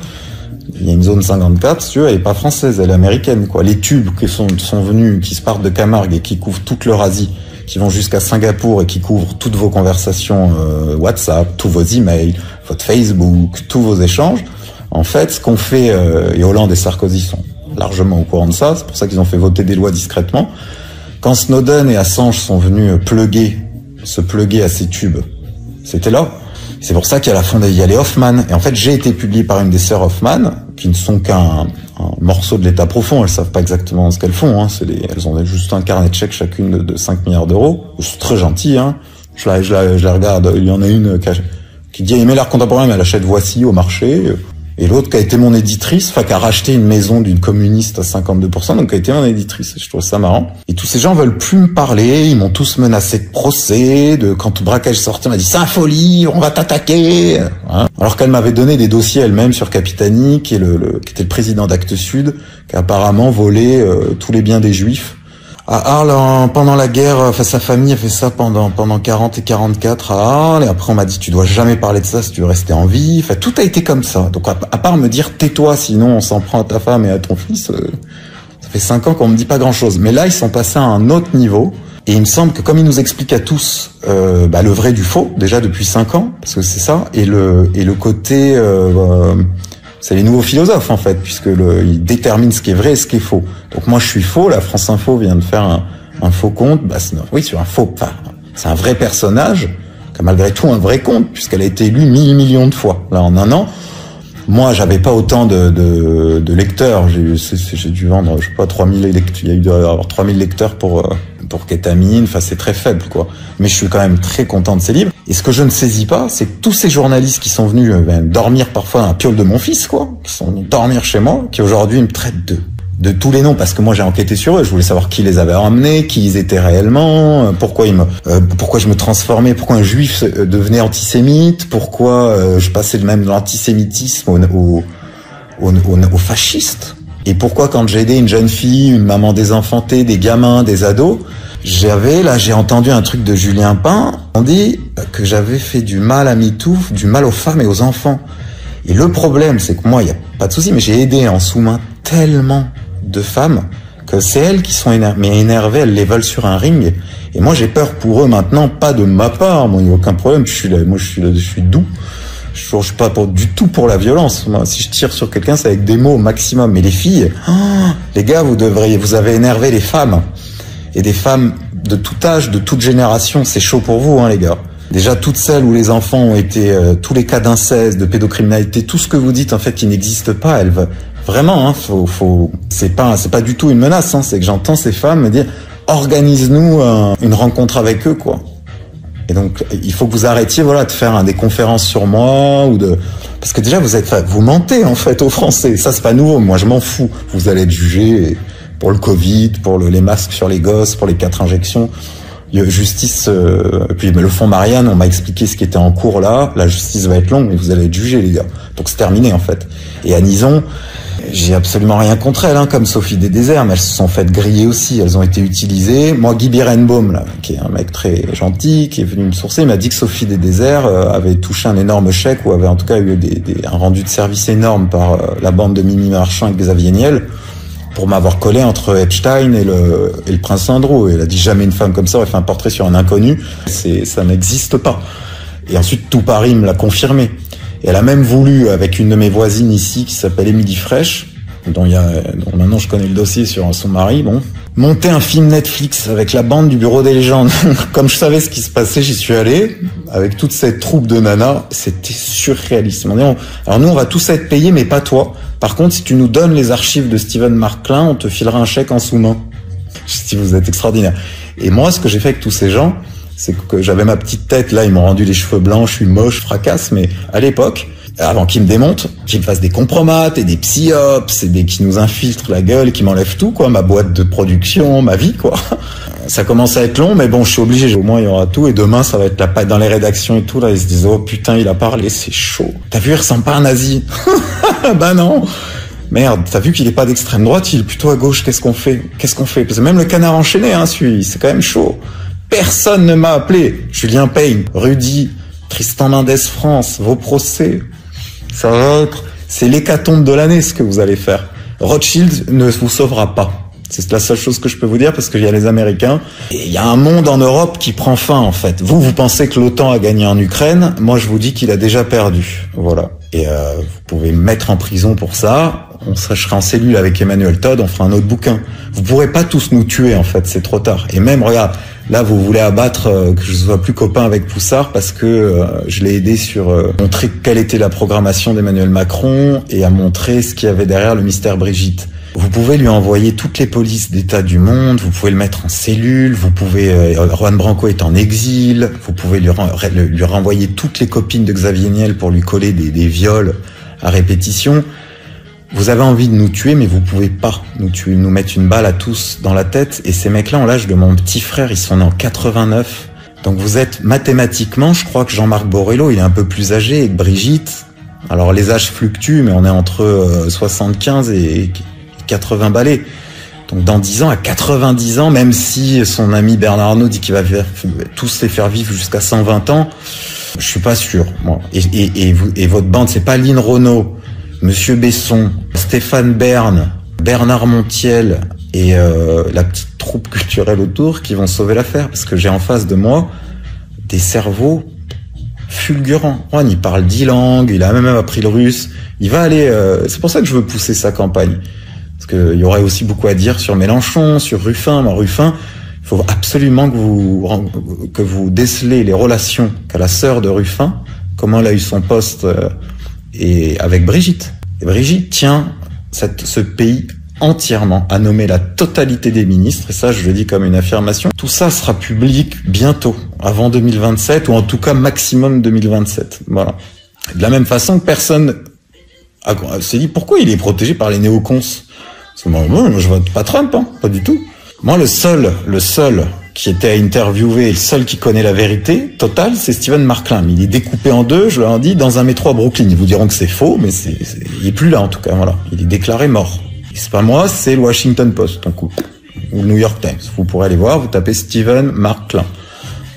il y a une zone 54, si tu veux, elle est pas française, elle est américaine, quoi. Les tubes qui sont venus, qui se partent de Camargue et qui couvrent toute l'Eurasie, qui vont jusqu'à Singapour et qui couvrent toutes vos conversations WhatsApp, tous vos emails, votre Facebook, tous vos échanges. En fait, ce qu'on fait, et Hollande et Sarkozy sont largement au courant de ça, c'est pour ça qu'ils ont fait voter des lois discrètement. Quand Snowden et Assange sont venus se pluguer à ces tubes, c'était là. C'est pour ça qu'il y a les Hoffman. Et en fait, j'ai été publié par une des sœurs Hoffman, qui ne sont qu'un morceau de l'état profond. Elles savent pas exactement ce qu'elles font. Hein. Elles ont juste un carnet de chèques chacune de 5 milliards d'euros. C'est très gentil. Hein. Je la regarde. Il y en a une qui dit aimer l'art contemporain, mais elle achète Voici au marché. Et l'autre qui a été mon éditrice, qui a racheté une maison d'une communiste à 52%, donc qui a été mon éditrice. Je trouve ça marrant. Et tous ces gens veulent plus me parler, ils m'ont tous menacé de procès, quand Braquage sortait, on m'a dit c'est un folie, on va t'attaquer. Hein. Alors qu'elle m'avait donné des dossiers elle-même sur Capitani, qui était le président d'Actes Sud, qui a apparemment volé tous les biens des Juifs À Arles, pendant la guerre, enfin sa famille a fait ça pendant 40 et 44 à Arles, et après on m'a dit tu dois jamais parler de ça si tu veux rester en vie. Enfin tout a été comme ça. Donc à part me dire tais-toi sinon on s'en prend à ta femme et à ton fils, ça fait 5 ans qu'on me dit pas grand-chose. Mais là ils sont passés à un autre niveau, et il me semble que comme ils nous expliquent à tous le vrai du faux déjà depuis 5 ans, parce que c'est ça, et le côté c'est les nouveaux philosophes en fait, puisque ils déterminent ce qui est vrai et ce qui est faux. Donc moi je suis faux, la France Info vient de faire un faux compte, oui sur un faux, enfin c'est un vrai personnage, qui a malgré tout un vrai compte, puisqu'elle a été élue 1000 millions de fois, là en un an. Moi j'avais pas autant de lecteurs, j'ai dû vendre, je sais pas, 3000 lecteurs, il y a eu d'avoir 3000 lecteurs pour Kétamine, enfin c'est très faible quoi. Mais je suis quand même très content de ces livres. Et ce que je ne saisis pas, c'est que tous ces journalistes qui sont venus dormir parfois dans la piole de mon fils quoi, qui sont venus dormir chez moi, qui aujourd'hui me traitent de tous les noms, parce que moi j'ai enquêté sur eux, je voulais savoir qui les avait emmenés, qui ils étaient réellement, pourquoi je me transformais, pourquoi un juif devenait antisémite, pourquoi je passais de même de l'antisémitisme au fasciste. Et pourquoi quand j'ai aidé une jeune fille, une maman désenfantée, des gamins, des ados, j'ai entendu un truc de Julien Pain, on dit que j'avais fait du mal à MeToo, du mal aux femmes et aux enfants. Et le problème, c'est que moi, il n'y a pas de souci, mais j'ai aidé en sous-main tellement de femmes que c'est elles qui sont énervées, elles les veulent sur un ring. Et moi, j'ai peur pour eux maintenant, pas de ma part, moi, il n'y a aucun problème, je suis doux. Je suis pas du tout pour la violence. Moi, si je tire sur quelqu'un, c'est avec des mots au maximum. Mais les filles, les gars, vous avez énervé les femmes. Et des femmes de tout âge, de toute génération, c'est chaud pour vous, les gars. Déjà, toutes celles où les enfants ont été, tous les cas d'inceste, de pédocriminalité, tout ce que vous dites, en fait, qui n'existe pas, elles veulent, vraiment, c'est pas du tout une menace, c'est que j'entends ces femmes me dire, organise-nous une rencontre avec eux, quoi. Et donc, il faut que vous arrêtiez, de faire des conférences sur moi parce que déjà, vous mentez, en fait, aux Français. Ça, c'est pas nouveau. Moi, je m'en fous. Vous allez être jugés pour le Covid, pour les masques sur les gosses, pour les 4 injections. Justice, puis le fonds Marianne, on m'a expliqué ce qui était en cours là. La justice va être longue, mais vous allez être jugés, les gars. Donc, c'est terminé, en fait. Et à Nison, j'ai absolument rien contre elles, comme Sophie des Déserts, mais elles se sont faites griller aussi, elles ont été utilisées. Moi, Guy Birenbaum, là, qui est un mec très gentil, qui est venu me sourcer, m'a dit que Sophie des Déserts avait touché un énorme chèque, ou avait en tout cas eu un rendu de service énorme par la bande de Mimi Marchand et Xavier Niel, pour m'avoir collé entre Epstein et le prince Andrew. Et elle a dit jamais une femme comme ça aurait fait un portrait sur un inconnu. Ça n'existe pas. Et ensuite, tout Paris me l'a confirmé. Et elle a même voulu, avec une de mes voisines ici, qui s'appelle Émilie Fraîche, dont maintenant je connais le dossier sur son mari, monter un film Netflix avec la bande du Bureau des légendes. Comme je savais ce qui se passait, j'y suis allé, avec toute cette troupe de nanas, c'était surréaliste. Alors nous, on va tous être payés, mais pas toi. Par contre, si tu nous donnes les archives de Steven Marklin, on te filera un chèque en sous-main. Je dis, vous êtes extraordinaire. Et moi, ce que j'ai fait avec tous ces gens, c'est que j'avais ma petite tête, là, ils m'ont rendu les cheveux blancs, je suis moche, fracasse, mais à l'époque, avant qu'ils me démontent, qu'ils me fassent des compromates et des psyops, et qui nous infiltrent la gueule, qui m'enlèvent tout, quoi, ma boîte de production, ma vie, quoi. Ça commence à être long, mais bon, je suis obligé, au moins il y aura tout, et demain, ça va être la patte dans les rédactions et tout, là, ils se disent, oh putain, il a parlé, c'est chaud. T'as vu, il ressemble pas à un nazi. Bah non. Merde, t'as vu qu'il est pas d'extrême droite, il est plutôt à gauche, qu'est-ce qu'on fait? Parce que même le Canard enchaîné, celui, c'est quand même chaud. Personne ne m'a appelé. Julien Payne, Rudy, Tristan Mendès France, vos procès. Ça va être, c'est l'hécatombe de l'année ce que vous allez faire. Rothschild ne vous sauvera pas. C'est la seule chose que je peux vous dire parce qu'il y a les Américains. Et il y a un monde en Europe qui prend fin en fait. Vous pensez que l'OTAN a gagné en Ukraine. Moi je vous dis qu'il a déjà perdu. Voilà. Et vous pouvez me mettre en prison pour ça. Je serai en cellule avec Emmanuel Todd, on fera un autre bouquin. Vous pourrez pas tous nous tuer en fait, c'est trop tard. Et même, regarde, là vous voulez abattre que je sois plus copain avec Poussard parce que je l'ai aidé sur montrer quelle était la programmation d'Emmanuel Macron et à montrer ce qu'il y avait derrière le mystère Brigitte. Vous pouvez lui envoyer toutes les polices d'État du monde, vous pouvez le mettre en cellule, vous pouvez... Juan Branco est en exil, vous pouvez lui renvoyer toutes les copines de Xavier Niel pour lui coller des viols à répétition. Vous avez envie de nous tuer, mais vous pouvez pas nous tuer, nous mettre une balle à tous dans la tête. Et ces mecs-là, en l'âge de mon petit frère, ils sont nés en 89. Donc vous êtes mathématiquement, je crois que Jean-Marc Borrello, il est un peu plus âgé, et que Brigitte. Alors les âges fluctuent, mais on est entre 75 et 80 balais. Donc dans 10 ans, à 90 ans, même si son ami Bernard Arnault dit qu'il va tous les faire vivre jusqu'à 120 ans, je suis pas sûr, moi. Et votre bande, c'est pas Lynn Renaud, Monsieur Besson, Stéphane Bern, Bernard Montiel et la petite troupe culturelle autour qui vont sauver l'affaire, parce que j'ai en face de moi des cerveaux fulgurants. Juan, il parle 10 langues, il a même appris le russe. Il va aller. C'est pour ça que je veux pousser sa campagne, parce que il y aurait aussi beaucoup à dire sur Mélenchon, sur Ruffin. Moi, Ruffin, il faut absolument que vous décelez les relations qu'a la sœur de Ruffin, comment elle a eu son poste et avec Brigitte. Et Brigitte tient ce pays entièrement à nommer la totalité des ministres, et ça je le dis comme une affirmation. Tout ça sera public bientôt, avant 2027, ou en tout cas maximum 2027. Voilà. De la même façon que personne s'est dit pourquoi il est protégé par les néocons. Parce que moi je vote pas Trump, hein, pas du tout. Moi le seul qui était à interviewer, le seul qui connaît la vérité totale, c'est Steven Marklin. Il est découpé en deux, je leur ai dit, dans un métro à Brooklyn. Ils vous diront que c'est faux, mais il est plus là en tout cas. Voilà, il est déclaré mort. Et c'est pas moi, c'est le Washington Post, donc, ou le New York Times. Vous pourrez aller voir, vous tapez Steven Marklin.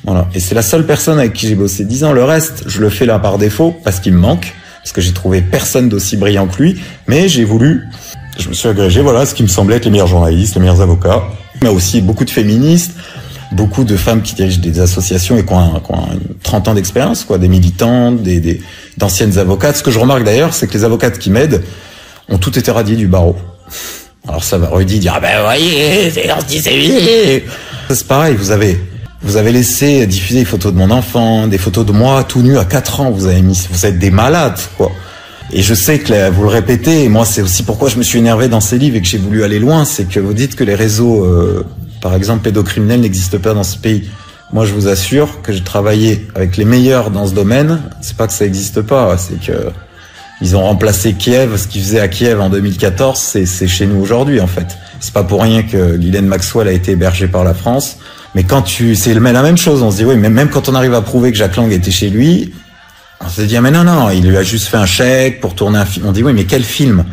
Voilà. Et c'est la seule personne avec qui j'ai bossé 10 ans. Le reste, je le fais là par défaut, parce qu'il me manque, parce que j'ai trouvé personne d'aussi brillant que lui, mais je me suis agrégé, voilà, ce qui me semblait être les meilleurs journalistes, les meilleurs avocats, mais aussi beaucoup de féministes, beaucoup de femmes qui dirigent des associations et qui ont 30 ans d'expérience, quoi, des militantes, d'anciennes avocates. Ce que je remarque d'ailleurs, c'est que les avocates qui m'aident ont toutes été radiées du barreau. Alors ça va Rudy dire, ah ben voyez, c'est antisémite. C'est pareil, vous avez laissé diffuser des photos de mon enfant, des photos de moi tout nu à 4 ans, vous êtes des malades, quoi. Et je sais que vous le répétez, et moi c'est aussi pourquoi je me suis énervé dans ces livres et que j'ai voulu aller loin, c'est que vous dites que les réseaux, par exemple pédocriminels, n'existent pas dans ce pays. Moi je vous assure que j'ai travaillé avec les meilleurs dans ce domaine, c'est pas que ça n'existe pas, c'est que ils ont remplacé Kiev, ce qu'ils faisaient à Kiev en 2014, c'est chez nous aujourd'hui en fait. C'est pas pour rien que Ghislaine Maxwell a été hébergée par la France, mais c'est la même chose, on se dit oui, mais même quand on arrive à prouver que Jacques Lang était chez lui, on se dit, ah mais non, il lui a juste fait un chèque pour tourner un film. On dit, oui, mais quel film?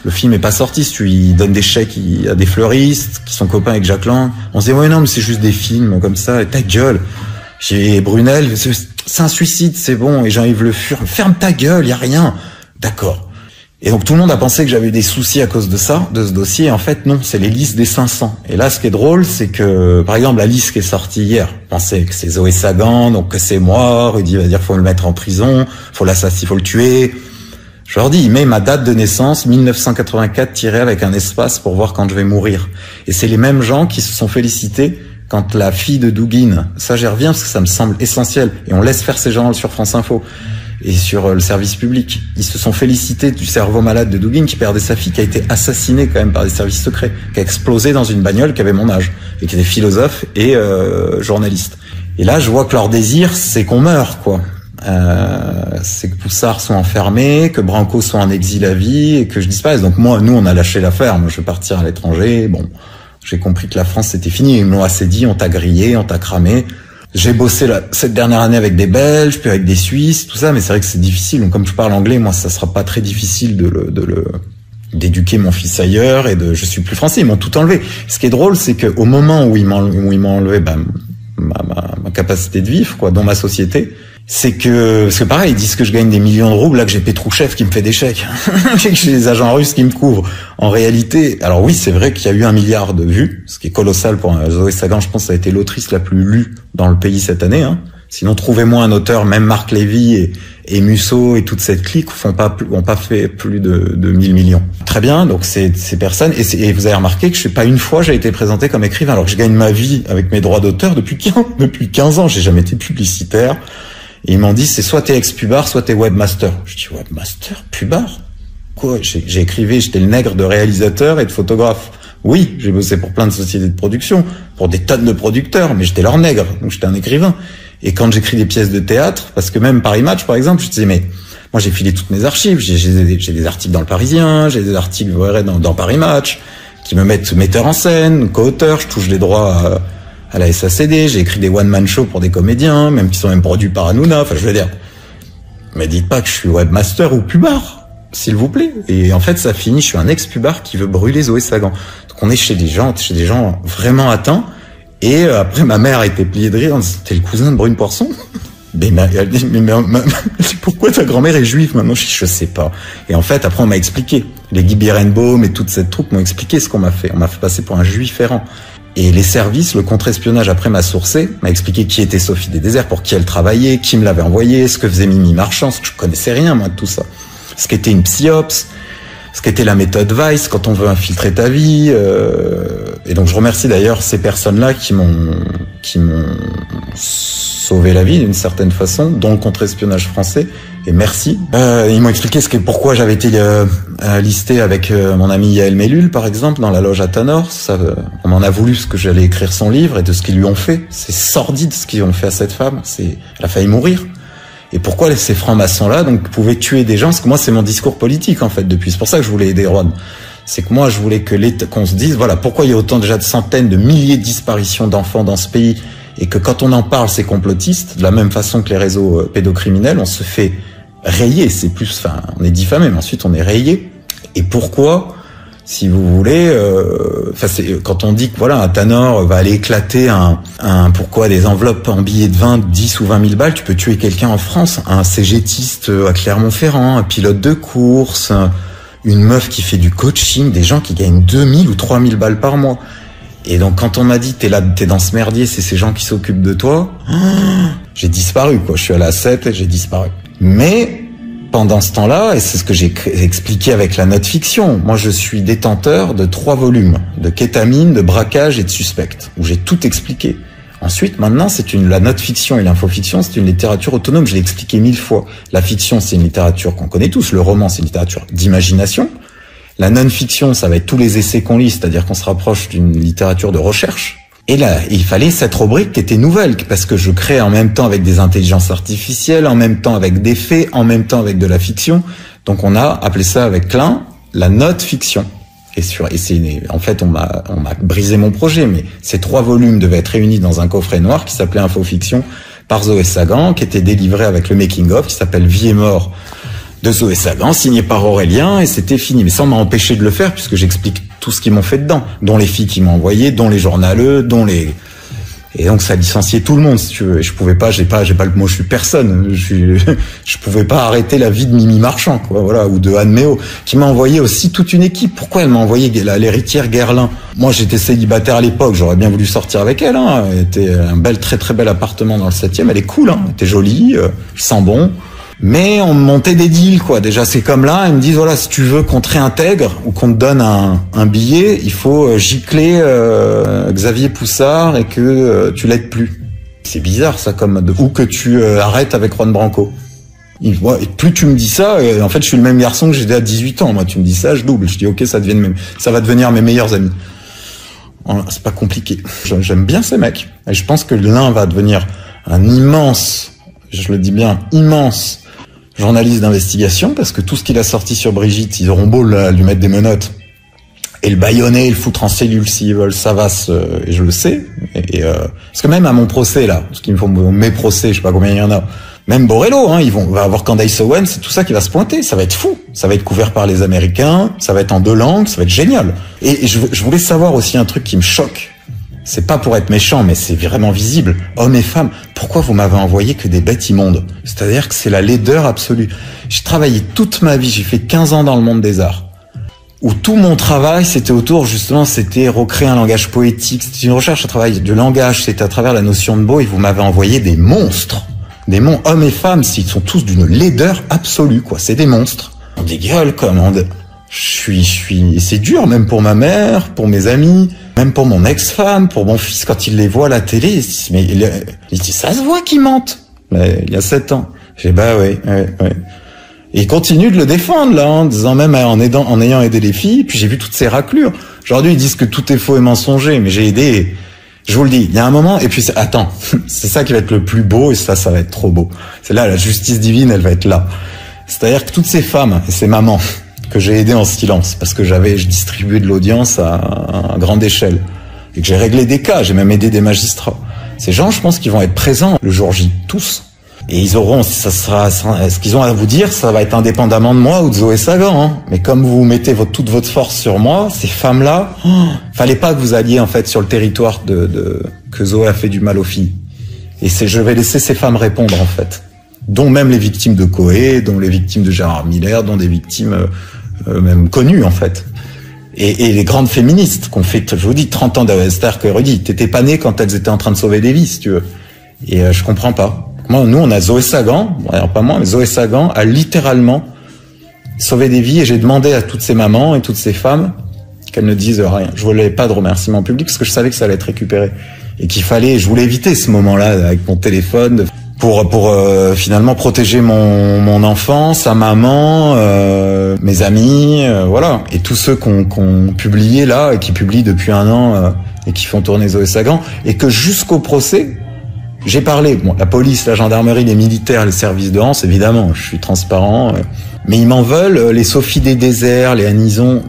Le film est pas sorti, il donne des chèques à des fleuristes qui sont copains avec Jacques Lang. On se dit, ouais, non, mais c'est juste des films comme ça, et ta gueule. J'ai Brunel, c'est un suicide, c'est bon, et Jean-Yves Le Fur, ferme ta gueule, y a rien. D'accord. Et donc tout le monde a pensé que j'avais des soucis à cause de ça, de ce dossier, et en fait non, c'est les listes des 500. Et là, ce qui est drôle, c'est que, par exemple, la liste qui est sortie hier, on pensait que c'est Zoé Sagan, donc que c'est moi, Rudy va dire faut le mettre en prison, faut l'assassiner, faut le tuer. Je leur dis, il met ma date de naissance, 1984, tirée avec un espace pour voir quand je vais mourir. Et c'est les mêmes gens qui se sont félicités quand la fille de Douguine, ça j'y reviens parce que ça me semble essentiel, et on laisse faire ces gens sur France Info et sur le service public. Ils se sont félicités du cerveau malade de Douguine qui perdait sa fille, qui a été assassinée quand même par des services secrets, qui a explosé dans une bagnole qui avait mon âge, et qui était philosophe et journaliste. Et là, je vois que leur désir, c'est qu'on meure, quoi. C'est que Poussard soit enfermé, que Branco soit en exil à vie, et que je disparaisse. Donc nous, on a lâché l'affaire. Moi, je vais partir à l'étranger. Bon, j'ai compris que la France, c'était fini. Ils m'ont assez dit, on t'a grillé, on t'a cramé. J'ai bossé cette dernière année avec des Belges, puis avec des Suisses, tout ça, mais c'est vrai que c'est difficile. Donc, comme je parle anglais, moi, ça sera pas très difficile d'éduquer mon fils ailleurs, et je suis plus français. Ils m'ont tout enlevé. Ce qui est drôle, c'est qu'au moment où ils m'ont enlevé, ma capacité de vivre, quoi, dans ma société, c'est que, parce que pareil, ils disent que je gagne des millions de roubles, là que j'ai Petrouchev qui me fait des chèques, que j'ai des agents russes qui me couvrent. En réalité, alors oui, c'est vrai qu'il y a eu 1 milliard de vues, ce qui est colossal pour Zoé Sagan. Je pense que ça a été l'autrice la plus lue dans le pays cette année, hein. Sinon, trouvez-moi un auteur, même Marc Lévy et Musso et toute cette clique ont pas fait plus de 1000 millions. Très bien, donc ces personnes, et vous avez remarqué que je sais pas une fois j'ai été présenté comme écrivain, alors que je gagne ma vie avec mes droits d'auteur depuis 15 ans, j'ai jamais été publicitaire. Et ils m'ont dit, c'est soit t'es ex-pubard, soit t'es webmaster. Je dis, webmaster? Pubard? Quoi? J'ai écrivé, j'étais le nègre de réalisateur et de photographe. Oui, j'ai bossé pour plein de sociétés de production, pour des tonnes de producteurs, mais j'étais leur nègre, donc j'étais un écrivain. Et quand j'écris des pièces de théâtre, parce que même Paris Match, par exemple, je disais, mais moi j'ai filé toutes mes archives, j'ai des articles dans le Parisien, j'ai des articles dans Paris Match, qui me mettent metteur en scène, co-auteur, je touche les droits à la SACD, j'ai écrit des one-man shows pour des comédiens, même qui sont même produits par Hanouna, enfin je veux dire, mais dites pas que je suis webmaster ou pubard. s'il vous plaît. Et en fait, ça finit, je suis un ex-pubard qui veut brûler Zoé Sagan. Donc on est chez des gens vraiment atteints. Et après, ma mère a été pliée de rire en disant, t'es le cousin de Brune Poisson? Mais pourquoi ta grand-mère est juive maintenant? Je sais pas. Et en fait, après, on m'a expliqué. Les Guy Birenbaum et toute cette troupe m'ont expliqué ce qu'on m'a fait. On m'a fait passer pour un juif errant. Et les services, le contre-espionnage après m'a sourcé, m'a expliqué qui était Sophie des Déserts, pour qui elle travaillait, qui me l'avait envoyé, ce que faisait Mimi Marchand, ce que je connaissais rien, moi, de tout ça. Ce qu'était une psyops, ce qu'était la méthode Weiss quand on veut infiltrer ta vie. Et donc je remercie d'ailleurs ces personnes-là qui m'ont sauvé la vie d'une certaine façon, dont le contre-espionnage français. Et merci. Ils m'ont expliqué pourquoi j'avais été listé avec mon ami Yael Mellul, par exemple, dans la loge à Tanor. On m'en a voulu ce que j'allais écrire son livre et de ce qu'ils lui ont fait. C'est sordide ce qu'ils ont fait à cette femme. Elle a failli mourir. Et pourquoi ces francs-maçons-là donc pouvaient tuer des gens? Parce que moi, c'est mon discours politique, en fait, depuis. C'est pour ça que je voulais aider Rouen. C'est que moi, je voulais qu'on se dise, voilà, pourquoi il y a autant déjà de centaines, de milliers de disparitions d'enfants dans ce pays, et que quand on en parle, c'est complotiste, de la même façon que les réseaux pédocriminels, on se fait rayer. On est diffamé, mais ensuite on est rayé. Et pourquoi, si vous voulez, quand on dit que voilà, un Tanor va aller éclater pourquoi des enveloppes en billets de 20, 10 ou 20 000 balles, tu peux tuer quelqu'un en France, un cégétiste à Clermont-Ferrand, un pilote de course, une meuf qui fait du coaching, des gens qui gagnent 2000 ou 3000 balles par mois. Et donc quand on m'a dit t'es dans ce merdier, c'est ces gens qui s'occupent de toi, j'ai disparu quoi. Je suis à la 7 et j'ai disparu. Mais pendant ce temps-là, et c'est ce que j'ai expliqué avec la note fiction, moi je suis détenteur de 3 volumes de kétamine, de braquage et de suspect, où j'ai tout expliqué. Ensuite, maintenant, la note fiction et l'infofiction, c'est une littérature autonome, je l'ai expliqué 1000 fois. La fiction, c'est une littérature qu'on connaît tous, le roman, c'est une littérature d'imagination. La non-fiction, ça va être tous les essais qu'on lit, c'est-à-dire qu'on se rapproche d'une littérature de recherche. Et là, il fallait cette rubrique qui était nouvelle, parce que je crée en même temps avec des intelligences artificielles, en même temps avec des faits, en même temps avec de la fiction. Donc on a appelé ça avec Klein la note fiction. En fait, on m'a brisé mon projet, mais ces 3 volumes devaient être réunis dans un coffret noir qui s'appelait Infofiction par Zoé Sagan, qui était délivré avec le making-of, qui s'appelle Vie et mort de Zoé Sagan, signé par Aurélien, et c'était fini. Mais ça, on m'a empêché de le faire, puisque j'explique tout ce qu'ils m'ont fait dedans, dont les filles qui m'ont envoyé, dont les journaleux, Et donc ça licenciait tout le monde, si tu veux. Et je pouvais pas, moi je suis personne. Je pouvais pas arrêter la vie de Mimi Marchand, quoi, voilà, ou de Anne Méo, qui m'a envoyé aussi toute une équipe. Pourquoi elle m'a envoyé l'héritière Guerlain? Moi j'étais célibataire à l'époque, j'aurais bien voulu sortir avec elle, hein. Elle était un très très bel appartement dans le 7e, elle est cool, hein. Elle était jolie, je sens bon. Mais on me montait des deals, quoi. Déjà, c'est comme là, ils me disent, voilà, si tu veux qu'on te réintègre ou qu'on te donne un billet, il faut gicler Xavier Poussard et que tu l'aides plus. C'est bizarre, ça, ou que tu arrêtes avec Juan Branco. Et plus tu me dis ça, en fait, je suis le même garçon que j'étais à 18 ans. Moi, tu me dis ça, je double. Je dis, ok, ça va devenir mes meilleurs amis. C'est pas compliqué. J'aime bien ces mecs. Et je pense que l'un va devenir un immense, je le dis bien, immense journaliste d'investigation, parce que tout ce qu'il a sorti sur Brigitte, ils auront beau lui mettre des menottes et le bâillonner et le foutre en cellule s'ils veulent, ça va et je le sais. Parce que même à mon procès, là, parce qu'ils me font mes procès, je sais pas combien il y en a, même Borrello, hein, va avoir Candace Owens, c'est tout ça qui va se pointer, ça va être fou. Ça va être couvert par les Américains, ça va être en 2 langues, ça va être génial. Et je voulais savoir aussi un truc qui me choque. C'est pas pour être méchant, mais c'est vraiment visible. Hommes et femmes, pourquoi vous m'avez envoyé que des bêtes immondes? C'est-à-dire que c'est la laideur absolue. J'ai travaillé toute ma vie, j'ai fait 15 ans dans le monde des arts, où tout mon travail, c'était c'était recréer un langage poétique, c'était une recherche à travail de langage, c'était à travers la notion de beau, et vous m'avez envoyé des monstres. Hommes et femmes, ils sont tous d'une laideur absolue, quoi. C'est des monstres. On dégueule, et c'est dur, même pour ma mère, pour mes amis, même pour mon ex-femme, pour mon fils, quand il les voit à la télé, il dit, ça se voit qu'ils mentent. Mais il y a 7 ans. J'ai ouais. Et il continue de le défendre, là, en disant même en ayant aidé les filles, puis j'ai vu toutes ces raclures. Aujourd'hui, ils disent que tout est faux et mensonger, mais j'ai aidé, je vous le dis, il y a un moment, et puis attends, c'est ça qui va être le plus beau, et ça va être trop beau. C'est là, la justice divine, elle va être là. C'est-à-dire que toutes ces femmes, et ces mamans, que j'ai aidé en silence, parce que je distribuais de l'audience à grande échelle, et que j'ai réglé des cas, j'ai même aidé des magistrats. Ces gens, je pense qu'ils vont être présents le jour J, tous. Et ils auront, ce qu'ils ont à vous dire, ça va être indépendamment de moi ou de Zoé Sagan, hein. Mais comme vous mettez toute votre force sur moi, ces femmes-là, fallait pas que vous alliez, en fait, sur le territoire que Zoé a fait du mal aux filles. Et je vais laisser ces femmes répondre, en fait. Dont même les victimes de Coé, dont les victimes de Gérard Miller, dont des victimes, même connues, en fait. Et les grandes féministes qu'on fait, je vous dis, 30 ans d'Esther Koerudi. T'étais pas né quand elles étaient en train de sauver des vies, si tu veux. Et je comprends pas. Moi, nous, on a Zoé Sagan, alors pas moi, mais Zoé Sagan a littéralement sauvé des vies et j'ai demandé à toutes ces mamans et toutes ces femmes qu'elles ne disent rien. Je voulais pas de remerciements publics parce que je savais que ça allait être récupéré et je voulais éviter ce moment-là avec mon téléphone pour finalement protéger mon enfant, sa maman, mes amis, voilà. Et tous ceux qu'on publié là et qui publient depuis 1 an et qui font tourner Zoé Sagan et que jusqu'au procès, j'ai parlé, bon, la police, la gendarmerie, les militaires, les services de Hans, évidemment, je suis transparent, mais ils m'en veulent, les Sophie des déserts, les Anison,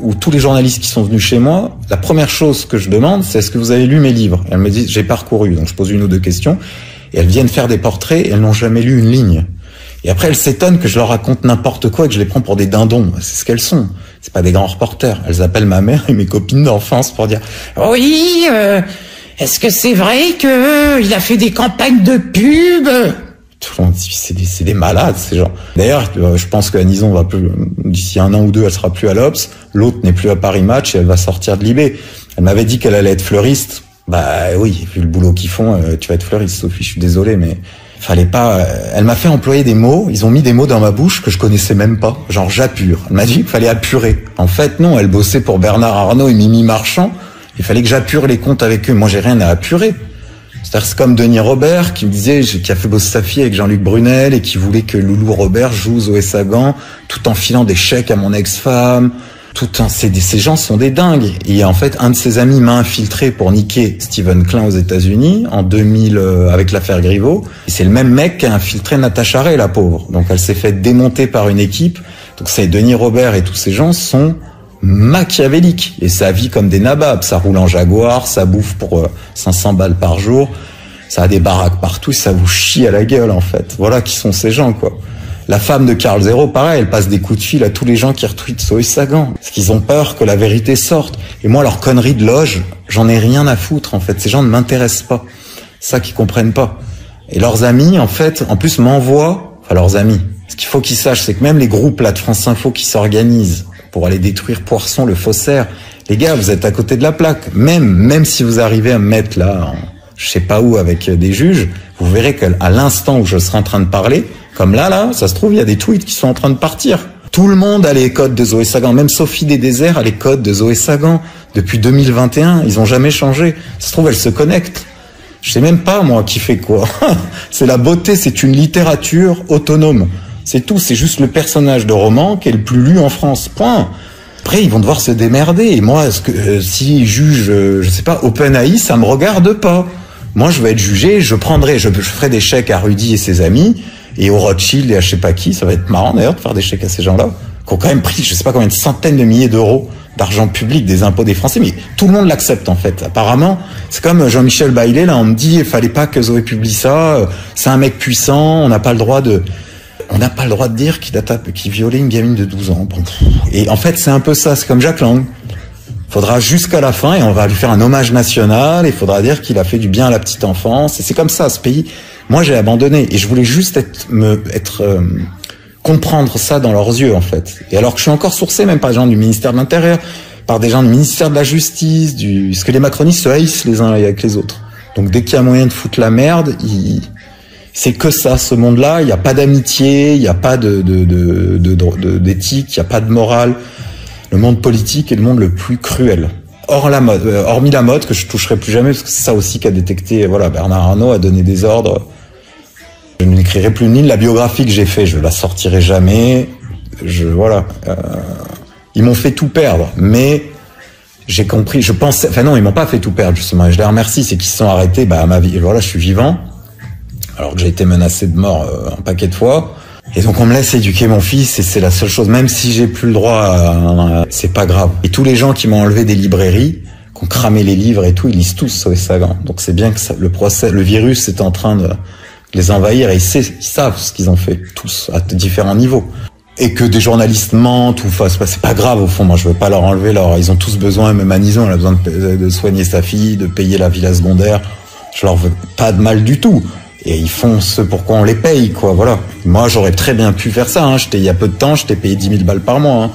ou tous les journalistes qui sont venus chez moi, la première chose que je demande, c'est est-ce que vous avez lu mes livres? Et elles me disent, j'ai parcouru, donc je pose 1 ou 2 questions, et elles viennent faire des portraits, et elles n'ont jamais lu une ligne. Et après, elles s'étonnent que je leur raconte n'importe quoi et que je les prends pour des dindons. C'est ce qu'elles sont. C'est pas des grands reporters. Elles appellent ma mère et mes copines d'enfance pour dire, oui, est-ce que c'est vrai qu'il a fait des campagnes de pub? C'est des malades, ces gens. D'ailleurs, je pense qu'Anison va plus, d'ici 1 an ou 2, elle sera plus à l'Obs. L'autre n'est plus à Paris Match et elle va sortir de Libé. Elle m'avait dit qu'elle allait être fleuriste. Bah oui, vu le boulot qu'ils font, tu vas être fleuriste, Sophie, je suis désolé, mais fallait pas... Elle m'a fait employer des mots, ils ont mis des mots dans ma bouche que je connaissais même pas. Genre j'appure. Elle m'a dit qu'il fallait apurer. En fait, non, elle bossait pour Bernard Arnault et Mimi Marchand. Il fallait que j'appure les comptes avec eux. Moi, j'ai rien à apurer. C'est comme Denis Robert qui me disait, qui a fait bosser sa fille avec Jean-Luc Brunel et qui voulait que Loulou Robert joue Zoé Sagan tout en filant des chèques à mon ex-femme. Ces gens sont des dingues. Et en fait, un de ses amis m'a infiltré pour niquer Stephen Klein aux États-Unis en 2000 avec l'affaire Griveaux. Et c'est le même mec qui a infiltré Natacha Ray, la pauvre. Donc elle s'est fait démonter par une équipe. Donc c'est Denis Robert et tous ces gens sont machiavélique et ça vit comme des nababs, ça roule en Jaguar, ça bouffe pour 500 balles par jour, ça a des baraques partout, ça vous chie à la gueule en fait. Voilà qui sont ces gens quoi. La femme de Karl Zero, pareil, elle passe des coups de fil à tous les gens qui retweetent Zoé Sagan parce qu'ils ont peur que la vérité sorte. Et moi leur connerie de loge, j'en ai rien à foutre en fait. Ces gens ne m'intéressent pas, ça qu'ils comprennent pas. Et leurs amis en fait, en plus m'envoient, enfin leurs amis. Ce qu'il faut qu'ils sachent, c'est que même les groupes là de France Info qui s'organisent pour aller détruire Poisson, le faussaire. Les gars, vous êtes à côté de la plaque. Même si vous arrivez à me mettre là, je sais pas où, avec des juges, vous verrez qu'à l'instant où je serai en train de parler, comme là, ça se trouve, il y a des tweets qui sont en train de partir. Tout le monde a les codes de Zoé Sagan. Même Sophie des déserts a les codes de Zoé Sagan. Depuis 2021, ils ont jamais changé. Ça se trouve, elle se connecte. Je sais même pas, moi, qui fait quoi. C'est la beauté, c'est une littérature autonome. C'est tout, c'est juste le personnage de roman qui est le plus lu en France. Point. Après, ils vont devoir se démerder. Et moi, s'ils jugent, je sais pas, OpenAI, ça me regarde pas. Moi, je vais être jugé, je ferai des chèques à Rudy et ses amis, et au Rothschild et à je sais pas qui. Ça va être marrant d'ailleurs de faire des chèques à ces gens-là, qui ont quand même pris, je sais pas combien de centaines de milliers d'euros d'argent public, des impôts des Français, mais tout le monde l'accepte en fait. Apparemment, c'est comme Jean-Michel Bailey, là, on me dit, il fallait pas que Zoé publie ça, c'est un mec puissant, on n'a pas le droit de dire qu'il violait une gamine de 12 ans. Bon. Et en fait, c'est un peu ça. C'est comme Jack Lang. Faudra jusqu'à la fin, et on va lui faire un hommage national, et il faudra dire qu'il a fait du bien à la petite enfance. Et c'est comme ça, ce pays. Moi, j'ai abandonné. Et je voulais juste comprendre ça dans leurs yeux, en fait. Et alors que je suis encore sourcé, même par des gens du ministère de l'Intérieur, par des gens du ministère de la Justice, parce que les macronistes se haïssent les uns avec les autres. Donc, dès qu'il y a moyen de foutre la merde, c'est que ça, ce monde-là. Il n'y a pas d'amitié, il n'y a pas d'éthique, il n'y a pas de morale. Le monde politique est le monde le plus cruel. Hormis la mode, que je toucherai plus jamais, parce que c'est ça aussi qu'a détecté, voilà, Bernard Arnault a donné des ordres. Je n'écrirai plus ni la biographie que j'ai fait, je la sortirai jamais. Ils m'ont fait tout perdre, mais j'ai compris, enfin non, ils m'ont pas fait tout perdre, justement, et je les remercie, c'est qu'ils se sont arrêtés, à ma vie, et voilà, je suis vivant. Alors que j'ai été menacé de mort un paquet de fois. Et donc on me laisse éduquer mon fils et c'est la seule chose, même si j'ai plus le droit c'est pas grave. Et tous les gens qui m'ont enlevé des librairies, qui ont cramé les livres et tout, ils lisent tous Zoé Sagan. Donc c'est bien que le virus est en train les envahir, et ils savent ce qu'ils ont fait, tous, à différents niveaux. Et que des journalistes mentent, ou c'est pas grave au fond, moi je veux pas leur enlever ils ont tous besoin, même Anison, elle a besoin de soigner sa fille, de payer la villa secondaire, je leur veux pas de mal du tout. Et ils font ce pourquoi on les paye, quoi, voilà. Moi j'aurais très bien pu faire ça, il y a peu de temps, je t'ai payé 10 000 balles par mois,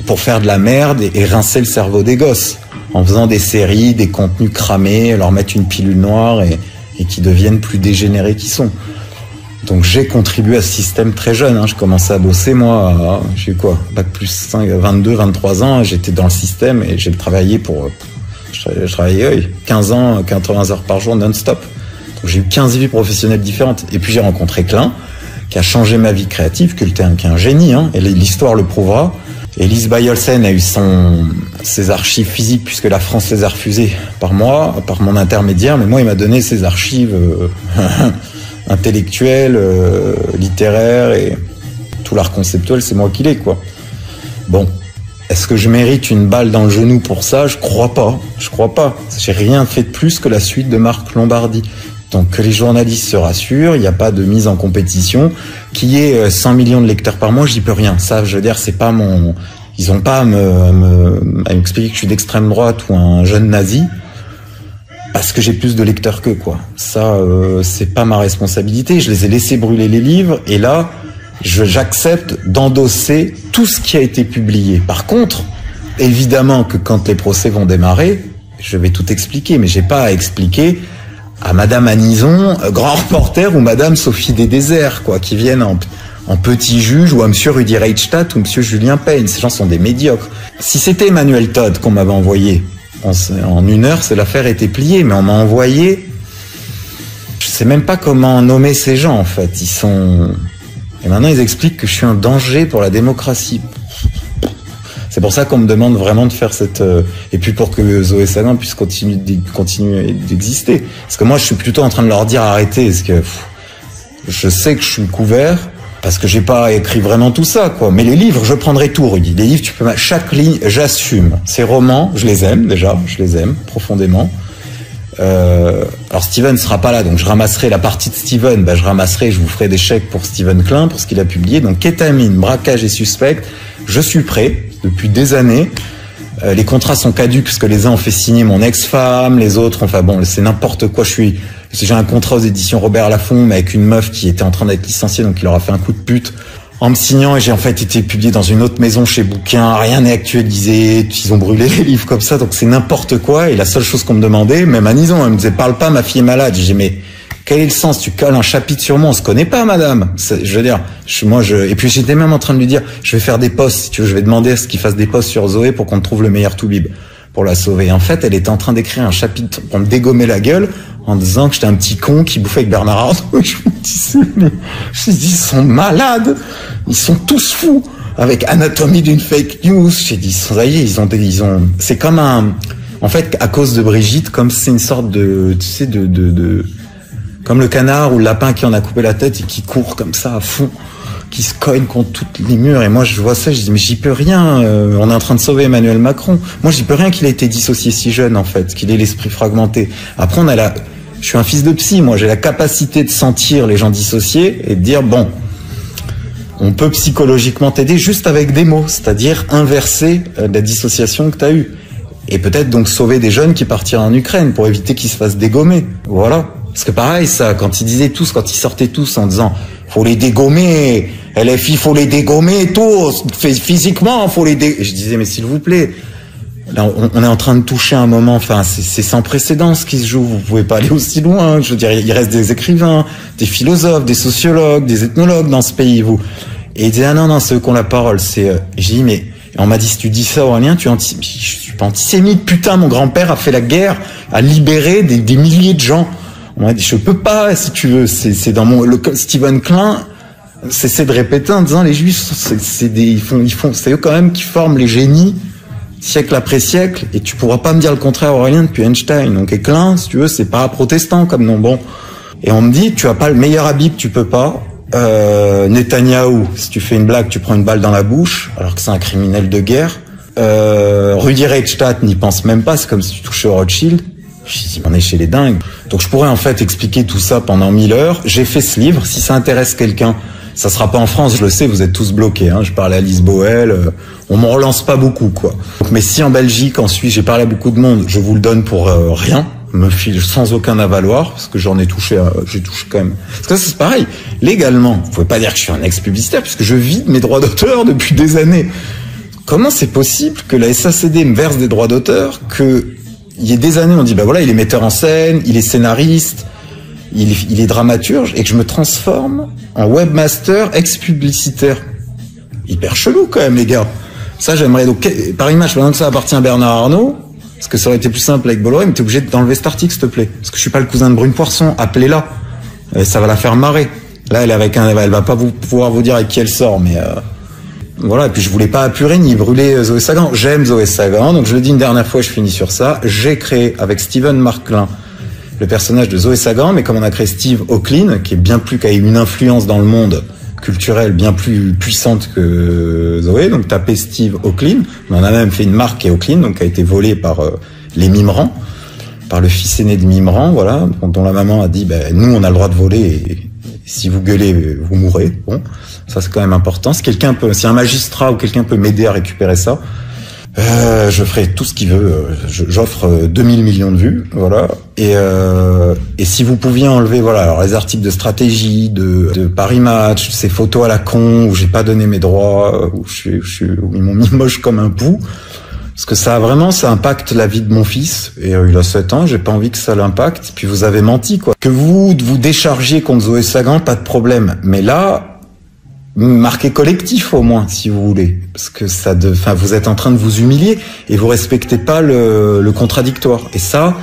pour faire de la merde et rincer le cerveau des gosses, en faisant des séries, des contenus cramés, leur mettre une pilule noire et qui deviennent plus dégénérés qu'ils sont. Donc j'ai contribué à ce système très jeune. Je commençais à bosser, moi, j'ai quoi, bac plus 5, 22, 23 ans, j'étais dans le système et j'ai travaillé je travaillais 15 ans, 80 heures par jour non-stop. Donc j'ai eu 15 vies professionnelles différentes. Et puis j'ai rencontré Klein, qui a changé ma vie créative, qui est un génie, et l'histoire le prouvera. Élise Bayolsen a eu ses archives physiques, puisque la France les a refusées par moi, par mon intermédiaire, mais moi il m'a donné ses archives intellectuelles, littéraires, et tout l'art conceptuel, c'est moi qui l'ai, quoi. Bon, est-ce que je mérite une balle dans le genou pour ça? Je crois pas. J'ai rien fait de plus que la suite de Marc Lombardi. Donc que les journalistes se rassurent, il n'y a pas de mise en compétition. Qu'il y ait 100 millions de lecteurs par mois, j'y peux rien. Ça, je veux dire, c'est pas mon... Ils ont pas à m'expliquer que je suis d'extrême droite ou un jeune nazi, parce que j'ai plus de lecteurs qu'eux, quoi. Ça, c'est pas ma responsabilité. Je les ai laissés brûler les livres, et là, j'accepte d'endosser tout ce qui a été publié. Par contre, évidemment que quand les procès vont démarrer, je vais tout expliquer, mais j'ai pas à expliquer à Madame Anison, grand reporter, ou Madame Sophie des Déserts, quoi, qui viennent en petit juge, ou à Monsieur Rudi Reichstadt, ou Monsieur Julien Payne. Ces gens sont des médiocres. Si c'était Emmanuel Todd qu'on m'avait envoyé, en une heure, l'affaire était pliée, mais on m'a envoyé... Je sais même pas comment nommer ces gens, en fait. Et maintenant, ils expliquent que je suis un danger pour la démocratie. C'est pour ça qu'on me demande vraiment de faire cette... Et puis pour que Zoé Salin puisse continuer d'exister. Parce que moi, je suis plutôt en train de leur dire arrêtez, parce que je sais que je suis couvert, parce que j'ai pas écrit vraiment tout ça, quoi. Mais les livres, je prendrai tout, Rudy. Les livres, chaque ligne, j'assume. Ces romans, je les aime déjà, je les aime profondément. Alors Steven sera pas là, donc je ramasserai la partie de Steven, je vous ferai des chèques pour Steven Klein, pour ce qu'il a publié. Donc kétamine, braquage et suspect, je suis prêt depuis des années. Les contrats sont caducs parce que les uns ont fait signer mon ex-femme, les autres, enfin bon, c'est n'importe quoi. J'ai un contrat aux éditions Robert Laffont, mais avec une meuf qui était en train d'être licenciée, donc il leur a fait un coup de pute en me signant, et j'ai en fait été publié dans une autre maison chez Bouquin, rien n'est actualisé, ils ont brûlé les livres comme ça, donc c'est n'importe quoi. Et la seule chose qu'on me demandait, même Anison, elle me disait parle pas, ma fille est malade. J'ai dit mais quel est le sens? Tu colles un chapitre sur moi, on se connaît pas, madame. Je veux dire, et puis j'étais même en train de lui dire, je vais faire des posts, si tu veux, je vais demander à ce qu'il fasse des posts sur Zoé pour qu'on trouve le meilleur toubib pour la sauver. Et en fait, elle était en train d'écrire un chapitre pour me dégommer la gueule en disant que j'étais un petit con qui bouffait avec Bernard Arnault. Je me dis, ils sont malades, ils sont tous fous. Avec Anatomie d'une fake news, j'ai dit, ça y est, c'est comme en fait, à cause de Brigitte, comme c'est une sorte de, tu sais, comme le canard ou le lapin qui en a coupé la tête et qui court comme ça à fond, qui se cogne contre toutes les murs. Et moi, je vois ça, je dis, mais j'y peux rien. On est en train de sauver Emmanuel Macron. Moi, j'y peux rien qu'il ait été dissocié si jeune, en fait, qu'il ait l'esprit fragmenté. Après, je suis un fils de psy, moi, j'ai la capacité de sentir les gens dissociés et de dire, bon, on peut psychologiquement t'aider juste avec des mots, c'est-à-dire inverser la dissociation que tu as eue. Et peut-être donc sauver des jeunes qui partiraient en Ukraine pour éviter qu'ils se fassent dégommer. Voilà. Parce que pareil, ça, quand ils sortaient tous en disant faut les dégommer, LFI, faut les dégommer tous, physiquement, faut les dégommer. Je disais mais s'il vous plaît, là, on est en train de toucher un moment, enfin c'est sans précédent ce qui se joue. Vous pouvez pas aller aussi loin. Je veux dire, il reste des écrivains, des philosophes, des sociologues, des ethnologues dans ce pays, vous. Et il disait ah non, ceux qui ont la parole, j'ai dit mais on m'a dit si tu dis ça Aurélien, je suis pas antisémite, putain, mon grand-père a fait la guerre, a libéré des milliers de gens. On m'a dit je peux pas, si tu veux, c'est dans Steven Klein, c'est de répéter en disant les juifs c'est eux quand même qui forment les génies siècle après siècle, et tu pourras pas me dire le contraire Aurélien depuis Einstein. Donc et Klein, si tu veux, c'est pas protestant comme nom. Bon. Et on me dit tu as pas le meilleur habit, tu peux pas. Netanyahou, si tu fais une blague, tu prends une balle dans la bouche, alors que c'est un criminel de guerre. Rudi Reichstadt n'y pense même pas, c'est comme si tu touchais au Rothschild. Je dis, on est chez les dingues. Donc je pourrais en fait expliquer tout ça pendant 1000 heures. J'ai fait ce livre, si ça intéresse quelqu'un, ça sera pas en France, je le sais, vous êtes tous bloqués. Hein. Je parlais à Lise Boel, on m'en relance pas beaucoup, quoi. Mais si en Belgique, en Suisse, j'ai parlé à beaucoup de monde, je vous le donne pour rien, me file sans aucun avaloir, parce que j'en ai touché, j'ai touché quand même. Parce que c'est pareil, légalement, vous pouvez pas dire que je suis un ex-publicitaire, puisque je vis de mes droits d'auteur depuis des années. Comment c'est possible que la SACD me verse des droits d'auteur, que il y ait des années on dit bah voilà, il est metteur en scène, il est scénariste, il est dramaturge, et que je me transforme en webmaster ex-publicitaire. Hyper chelou quand même, les gars. Ça, j'aimerais... Donc, par image, pendant que ça appartient à Bernard Arnault, parce que ça aurait été plus simple avec Bolloré, mais t'es obligé d'enlever cet article, s'il te plaît. Parce que je suis pas le cousin de Brune Poisson, appelez-la. Ça va la faire marrer. Là, elle est avec elle va pas pouvoir vous dire avec qui elle sort, mais... Voilà, et puis je voulais pas apurer ni brûler Zoé Sagan. J'aime Zoé Sagan, donc je le dis une dernière fois, je finis sur ça. J'ai créé avec Steven Marklin le personnage de Zoé Sagan, mais comme on a créé Steve Auckland, qui est bien plus, qui a eu une influence dans le monde culturel bien plus puissante que Zoé, donc tapez Steve Auckland. On en a même fait une marque qui est Auckland, donc qui a été volée par les Mimran, par le fils aîné de Mimran, voilà, dont la maman a dit, ben, nous on a le droit de voler, et si vous gueulez, vous mourrez. Bon, ça c'est quand même important. Si quelqu'un peut, si un magistrat ou quelqu'un peut m'aider à récupérer ça, je ferai tout ce qu'il veut. J'offre 2000 millions de vues, voilà. Et si vous pouviez enlever, voilà, alors les articles de stratégie, de Paris Match, ces photos à la con où j'ai pas donné mes droits, où où ils m'ont mis moche comme un pou. Parce que ça impacte la vie de mon fils. Et il a 7 ans, j'ai pas envie que ça l'impacte. Puis vous avez menti, quoi. Que vous déchargiez contre Zoé Sagan, pas de problème. Mais là, marquez collectif au moins, si vous voulez. Parce que vous êtes en train de vous humilier et vous respectez pas le contradictoire. Et ça,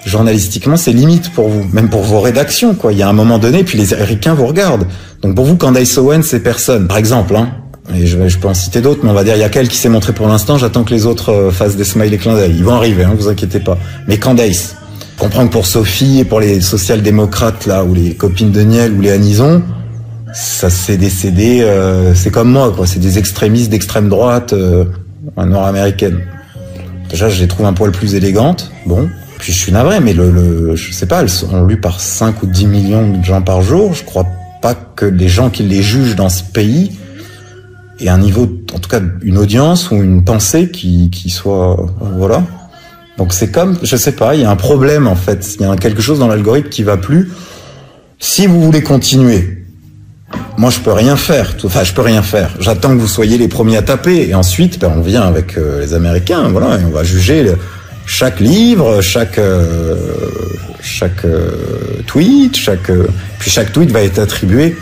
journalistiquement, c'est limite pour vous. Même pour vos rédactions, quoi. Il y a un moment donné, puis les Américains vous regardent. Donc pour vous, Candace Owens, c'est personne. Par exemple, hein. Et je peux en citer d'autres, mais on va dire, il y a qu'elle qui s'est montrée pour l'instant, j'attends que les autres fassent des smileys clins d'œil. Ils vont arriver, hein, vous inquiétez pas. Mais Candace, je comprends que pour Sophie et pour les social-démocrates, là, ou les copines de Niel, ou les Anison, ça c'est décédé, c'est comme moi, quoi, c'est des extrémistes d'extrême droite, nord-américaine. Déjà, je les trouve un poil plus élégantes, bon. Puis je suis navré, mais je sais pas, elles sont lues par 5 ou 10 millions de gens par jour, je crois pas que les gens qui les jugent dans ce pays et un niveau, en tout cas, une audience ou une pensée qui soit, voilà. Donc c'est comme, je sais pas, il y a un problème en fait, il y a quelque chose dans l'algorithme qui va plus. Si vous voulez continuer, moi je peux rien faire, enfin je peux rien faire. J'attends que vous soyez les premiers à taper et ensuite, ben, on vient avec les Américains, voilà, et on va juger chaque livre, chaque tweet, puis chaque tweet va être attribué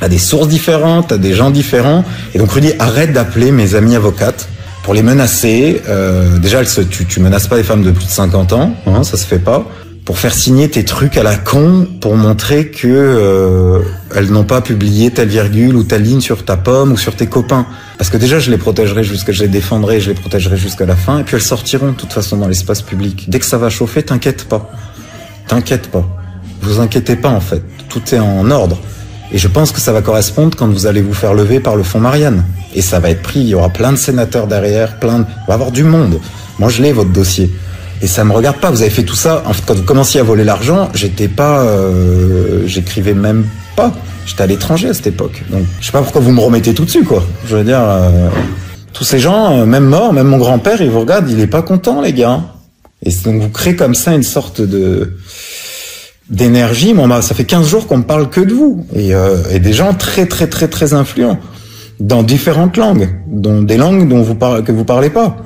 à des sources différentes, à des gens différents. Et donc Rudy, arrête d'appeler mes amies avocates pour les menacer. Déjà, tu menaces pas les femmes de plus de 50 ans, hein, ça se fait pas. Pour faire signer tes trucs à la con, pour montrer que elles n'ont pas publié telle virgule ou telle ligne sur ta pomme ou sur tes copains. Parce que déjà, je les protégerai je les défendrai, je les protégerai jusqu'à la fin. Et puis elles sortiront de toute façon dans l'espace public. Dès que ça va chauffer, t'inquiète pas. T'inquiète pas. Vous inquiétez pas en fait. Tout est en ordre. Et je pense que ça va correspondre quand vous allez vous faire lever par le fonds Marianne. Et ça va être pris, il y aura plein de sénateurs derrière, il va y avoir du monde. Moi, je l'ai, votre dossier. Et ça me regarde pas, vous avez fait tout ça. En fait, quand vous commenciez à voler l'argent, j'écrivais même pas. J'étais à l'étranger à cette époque. Donc, je sais pas pourquoi vous me remettez tout dessus, quoi. Je veux dire, tous ces gens, même morts, même mon grand-père, il vous regarde, il est pas content, les gars. Et donc, vous créez comme ça une sorte d'énergie. Moi, ça fait 15 jours qu'on me parle que de vous. Et des gens très, très, très, très influents. Dans différentes langues. Dont des langues que vous parlez pas.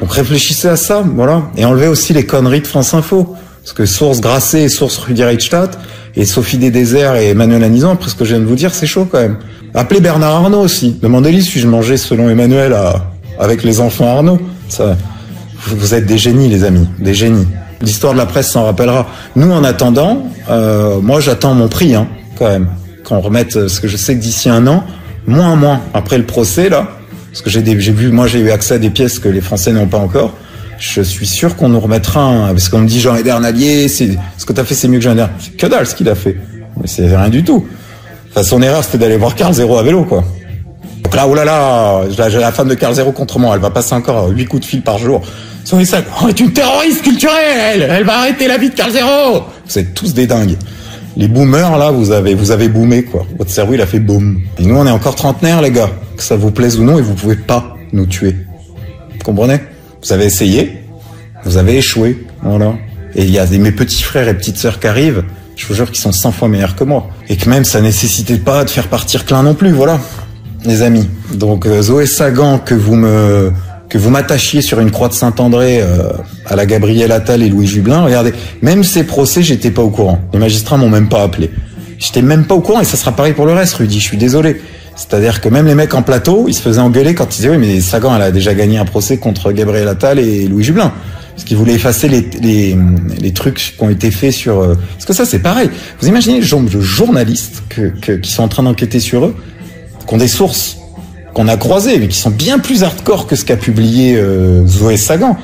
Donc réfléchissez à ça, voilà. Et enlevez aussi les conneries de France Info. Parce que source Grasset et source Rudy Reichstadt et Sophie Desdésert et Emmanuel Anison, après ce que je viens de vous dire, c'est chaud quand même. Appelez Bernard Arnault aussi. Demandez-lui si je mangeais selon Emmanuel avec les enfants Arnault. Ça, vous êtes des génies, les amis. Des génies. L'histoire de la presse s'en rappellera. Nous, en attendant, moi j'attends mon prix, hein, quand même. Qu'on remette, parce que je sais que d'ici un an, moins, après le procès, là, parce que j'ai eu accès à des pièces que les Français n'ont pas encore. Je suis sûr qu'on nous remettra parce qu'on me dit Jean Edernalier, ce que t'as fait c'est mieux que Jean Edernalier. C'est que dalle ce qu'il a fait. Mais c'est rien du tout. Enfin, son erreur c'était d'aller voir Karl Zéro à vélo, quoi. Donc là, oh là là, j'ai la femme de Carl Zero contre moi, elle va passer encore 8 coups de fil par jour. Zoé Sagan est une terroriste culturelle, elle va arrêter la vie de Carl Zero. Vous êtes tous des dingues. Les boomers, là, vous avez boomé, quoi. Votre cerveau, il a fait boom. Et nous, on est encore trentenaires, les gars. Que ça vous plaise ou non, et vous pouvez pas nous tuer. Vous comprenez? Vous avez essayé, vous avez échoué, voilà. Et il y a mes petits frères et petites sœurs qui arrivent, je vous jure qu'ils sont 100 fois meilleurs que moi. Et que même, ça nécessitait pas de faire partir Klein non plus, voilà. Les amis. Donc, Zoé Sagan, que vous m'attachiez sur une croix de Saint-André à la Gabriel Attal et Louis Jubelin, regardez, même ces procès, j'étais pas au courant. Les magistrats m'ont même pas appelé. J'étais même pas au courant, et ça sera pareil pour le reste, Rudy, je suis désolé. C'est-à-dire que même les mecs en plateau, ils se faisaient engueuler quand ils disaient « Oui, mais Sagan, elle a déjà gagné un procès contre Gabriel Attal et Louis Jubelin. » Parce qu'ils voulaient effacer les trucs qui ont été faits sur... Parce que ça, c'est pareil. Vous imaginez le genre de journalistes qui sont en train d'enquêter sur eux, qui ont des sources qu'on a croisées, mais qui sont bien plus hardcore que ce qu'a publié Zoé Sagan.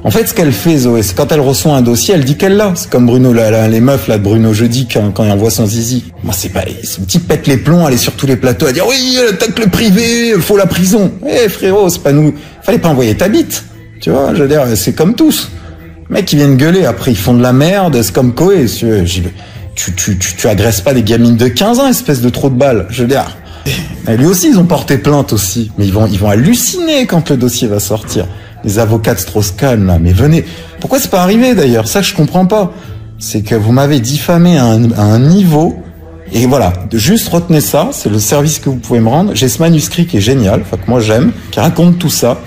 En fait, ce qu'elle fait, Zoé, c'est quand elle reçoit un dossier, elle dit qu'elle l'a. C'est comme Bruno, les meufs là de Bruno Jeudi quand il envoie son zizi. Moi, c'est pas, ce petit pète les plombs, elle est sur tous les plateaux à dire oui, elle attaque le privé, faut la prison. Eh frérot, c'est pas nous. Fallait pas envoyer ta bite. Tu vois, je veux dire, c'est comme tous. Les mecs, ils viennent gueuler, après ils font de la merde, c'est comme Coé. Tu agresses pas des gamines de 15 ans, espèce de trou de balle. Je veux dire. Et lui aussi, ils ont porté plainte aussi. Mais ils vont halluciner quand le dossier va sortir. Les avocats de Strauss-Kahn, là, mais venez. Pourquoi c'est pas arrivé d'ailleurs? Ça, je comprends pas. C'est que vous m'avez diffamé à un niveau. Et voilà, juste retenez ça, c'est le service que vous pouvez me rendre. J'ai ce manuscrit qui est génial, enfin que moi j'aime, qui raconte tout ça,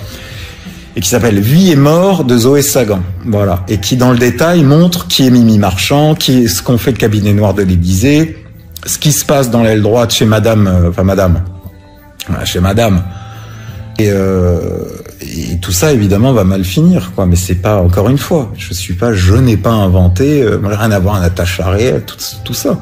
et qui s'appelle Vie et mort de Zoé Sagan. Voilà, et qui dans le détail montre qui est Mimi Marchand, qui est ce qu'on fait le cabinet noir de l'Élysée, ce qui se passe dans l'aile droite chez Madame, chez Madame. Et tout ça, évidemment, va mal finir, quoi. Mais c'est pas, encore une fois, je n'ai pas inventé, rien à voir un attache à réel, tout ça.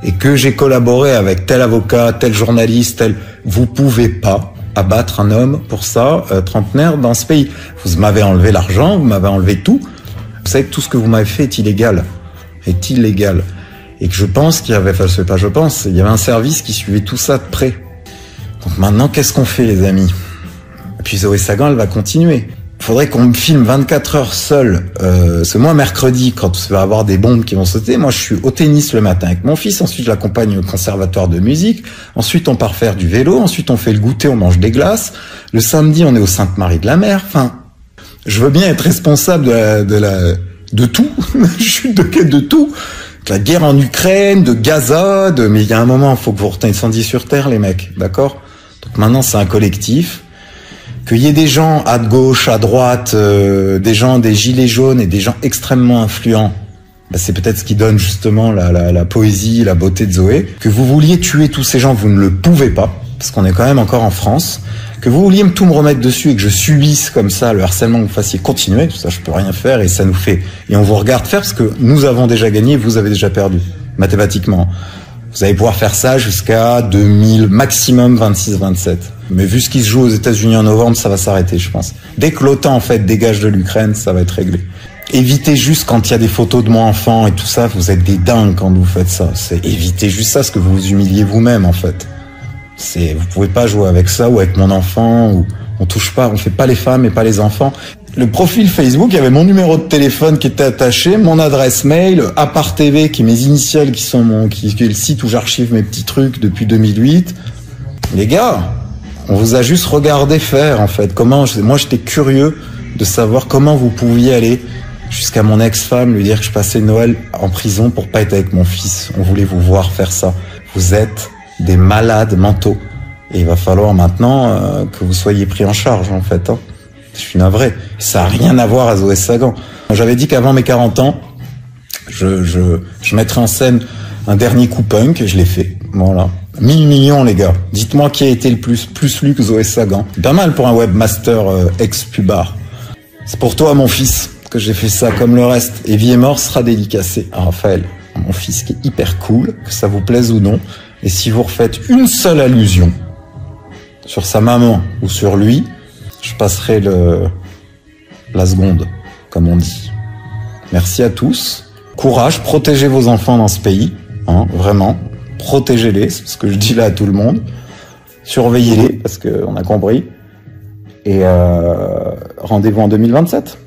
Et que j'ai collaboré avec tel avocat, tel journaliste, vous pouvez pas abattre un homme pour ça, trentenaire, dans ce pays. Vous m'avez enlevé l'argent, vous m'avez enlevé tout. Vous savez que tout ce que vous m'avez fait est illégal. Et que je pense qu'il y avait, enfin, il y avait un service qui suivait tout ça de près. Donc maintenant, qu'est-ce qu'on fait, les amis? Puis Zoé Sagan, elle va continuer. Il faudrait qu'on me filme 24 heures seul. C'est moi, mercredi, quand il va y avoir des bombes qui vont sauter, moi je suis au tennis le matin avec mon fils, ensuite je l'accompagne au conservatoire de musique, ensuite on part faire du vélo, ensuite on fait le goûter, on mange des glaces. Le samedi, on est au Sainte-Marie-de-la-Mer. Enfin, je veux bien être responsable de tout. Je suis de tout. De la guerre en Ukraine, de Gaza, mais il y a un moment, il faut que vous retendiez sur terre, les mecs, d'accord? Donc maintenant, c'est un collectif. Qu'il y ait des gens à gauche, à droite, des gilets jaunes et des gens extrêmement influents, c'est peut-être ce qui donne justement la poésie, la beauté de Zoé. Que vous vouliez tuer tous ces gens, vous ne le pouvez pas, parce qu'on est quand même encore en France. Que vous vouliez tout me remettre dessus et que je subisse comme ça le harcèlement, que vous fassiez continuer, tout ça je peux rien faire et ça nous fait... Et on vous regarde faire parce que nous avons déjà gagné, vous avez déjà perdu, mathématiquement. Vous allez pouvoir faire ça jusqu'à 2000, maximum 26-27. Mais vu ce qui se joue aux États-Unis en novembre, ça va s'arrêter, je pense. Dès que l'OTAN, en fait, dégage de l'Ukraine, ça va être réglé. Évitez juste quand il y a des photos de moi enfant et tout ça, vous êtes des dingues quand vous faites ça. Évitez juste ça, parce que vous vous humiliez vous-même, en fait. Vous pouvez pas jouer avec ça ou avec mon enfant, ou on touche pas, on fait pas les femmes et pas les enfants. Le profil Facebook, il y avait mon numéro de téléphone qui était attaché, mon adresse mail, Apart TV, qui est mes initiales, qui est le site où j'archive mes petits trucs depuis 2008. Les gars, on vous a juste regardé faire, en fait. Moi, j'étais curieux de savoir comment vous pouviez aller jusqu'à mon ex-femme, lui dire que je passais Noël en prison pour pas être avec mon fils. On voulait vous voir faire ça. Vous êtes des malades mentaux. Et il va falloir maintenant que vous soyez pris en charge, en fait, hein. Je suis navré. Ça n'a rien à voir à Zoé Sagan. J'avais dit qu'avant mes 40 ans, je mettrais en scène un dernier coup punk, et je l'ai fait. Voilà. 1000 millions, les gars. Dites-moi qui a été le plus lu que Zoé Sagan. Pas mal pour un webmaster ex-pubard. C'est pour toi, mon fils, que j'ai fait ça comme le reste. Et Vie et mort sera dédicacé à Raphaël, mon fils qui est hyper cool, que ça vous plaise ou non. Et si vous refaites une seule allusion sur sa maman ou sur lui, je passerai la seconde, comme on dit. Merci à tous. Courage, protégez vos enfants dans ce pays, hein, vraiment. Protégez-les, c'est ce que je dis là à tout le monde. surveillez-les parce qu'on a compris. Et rendez-vous en 2027.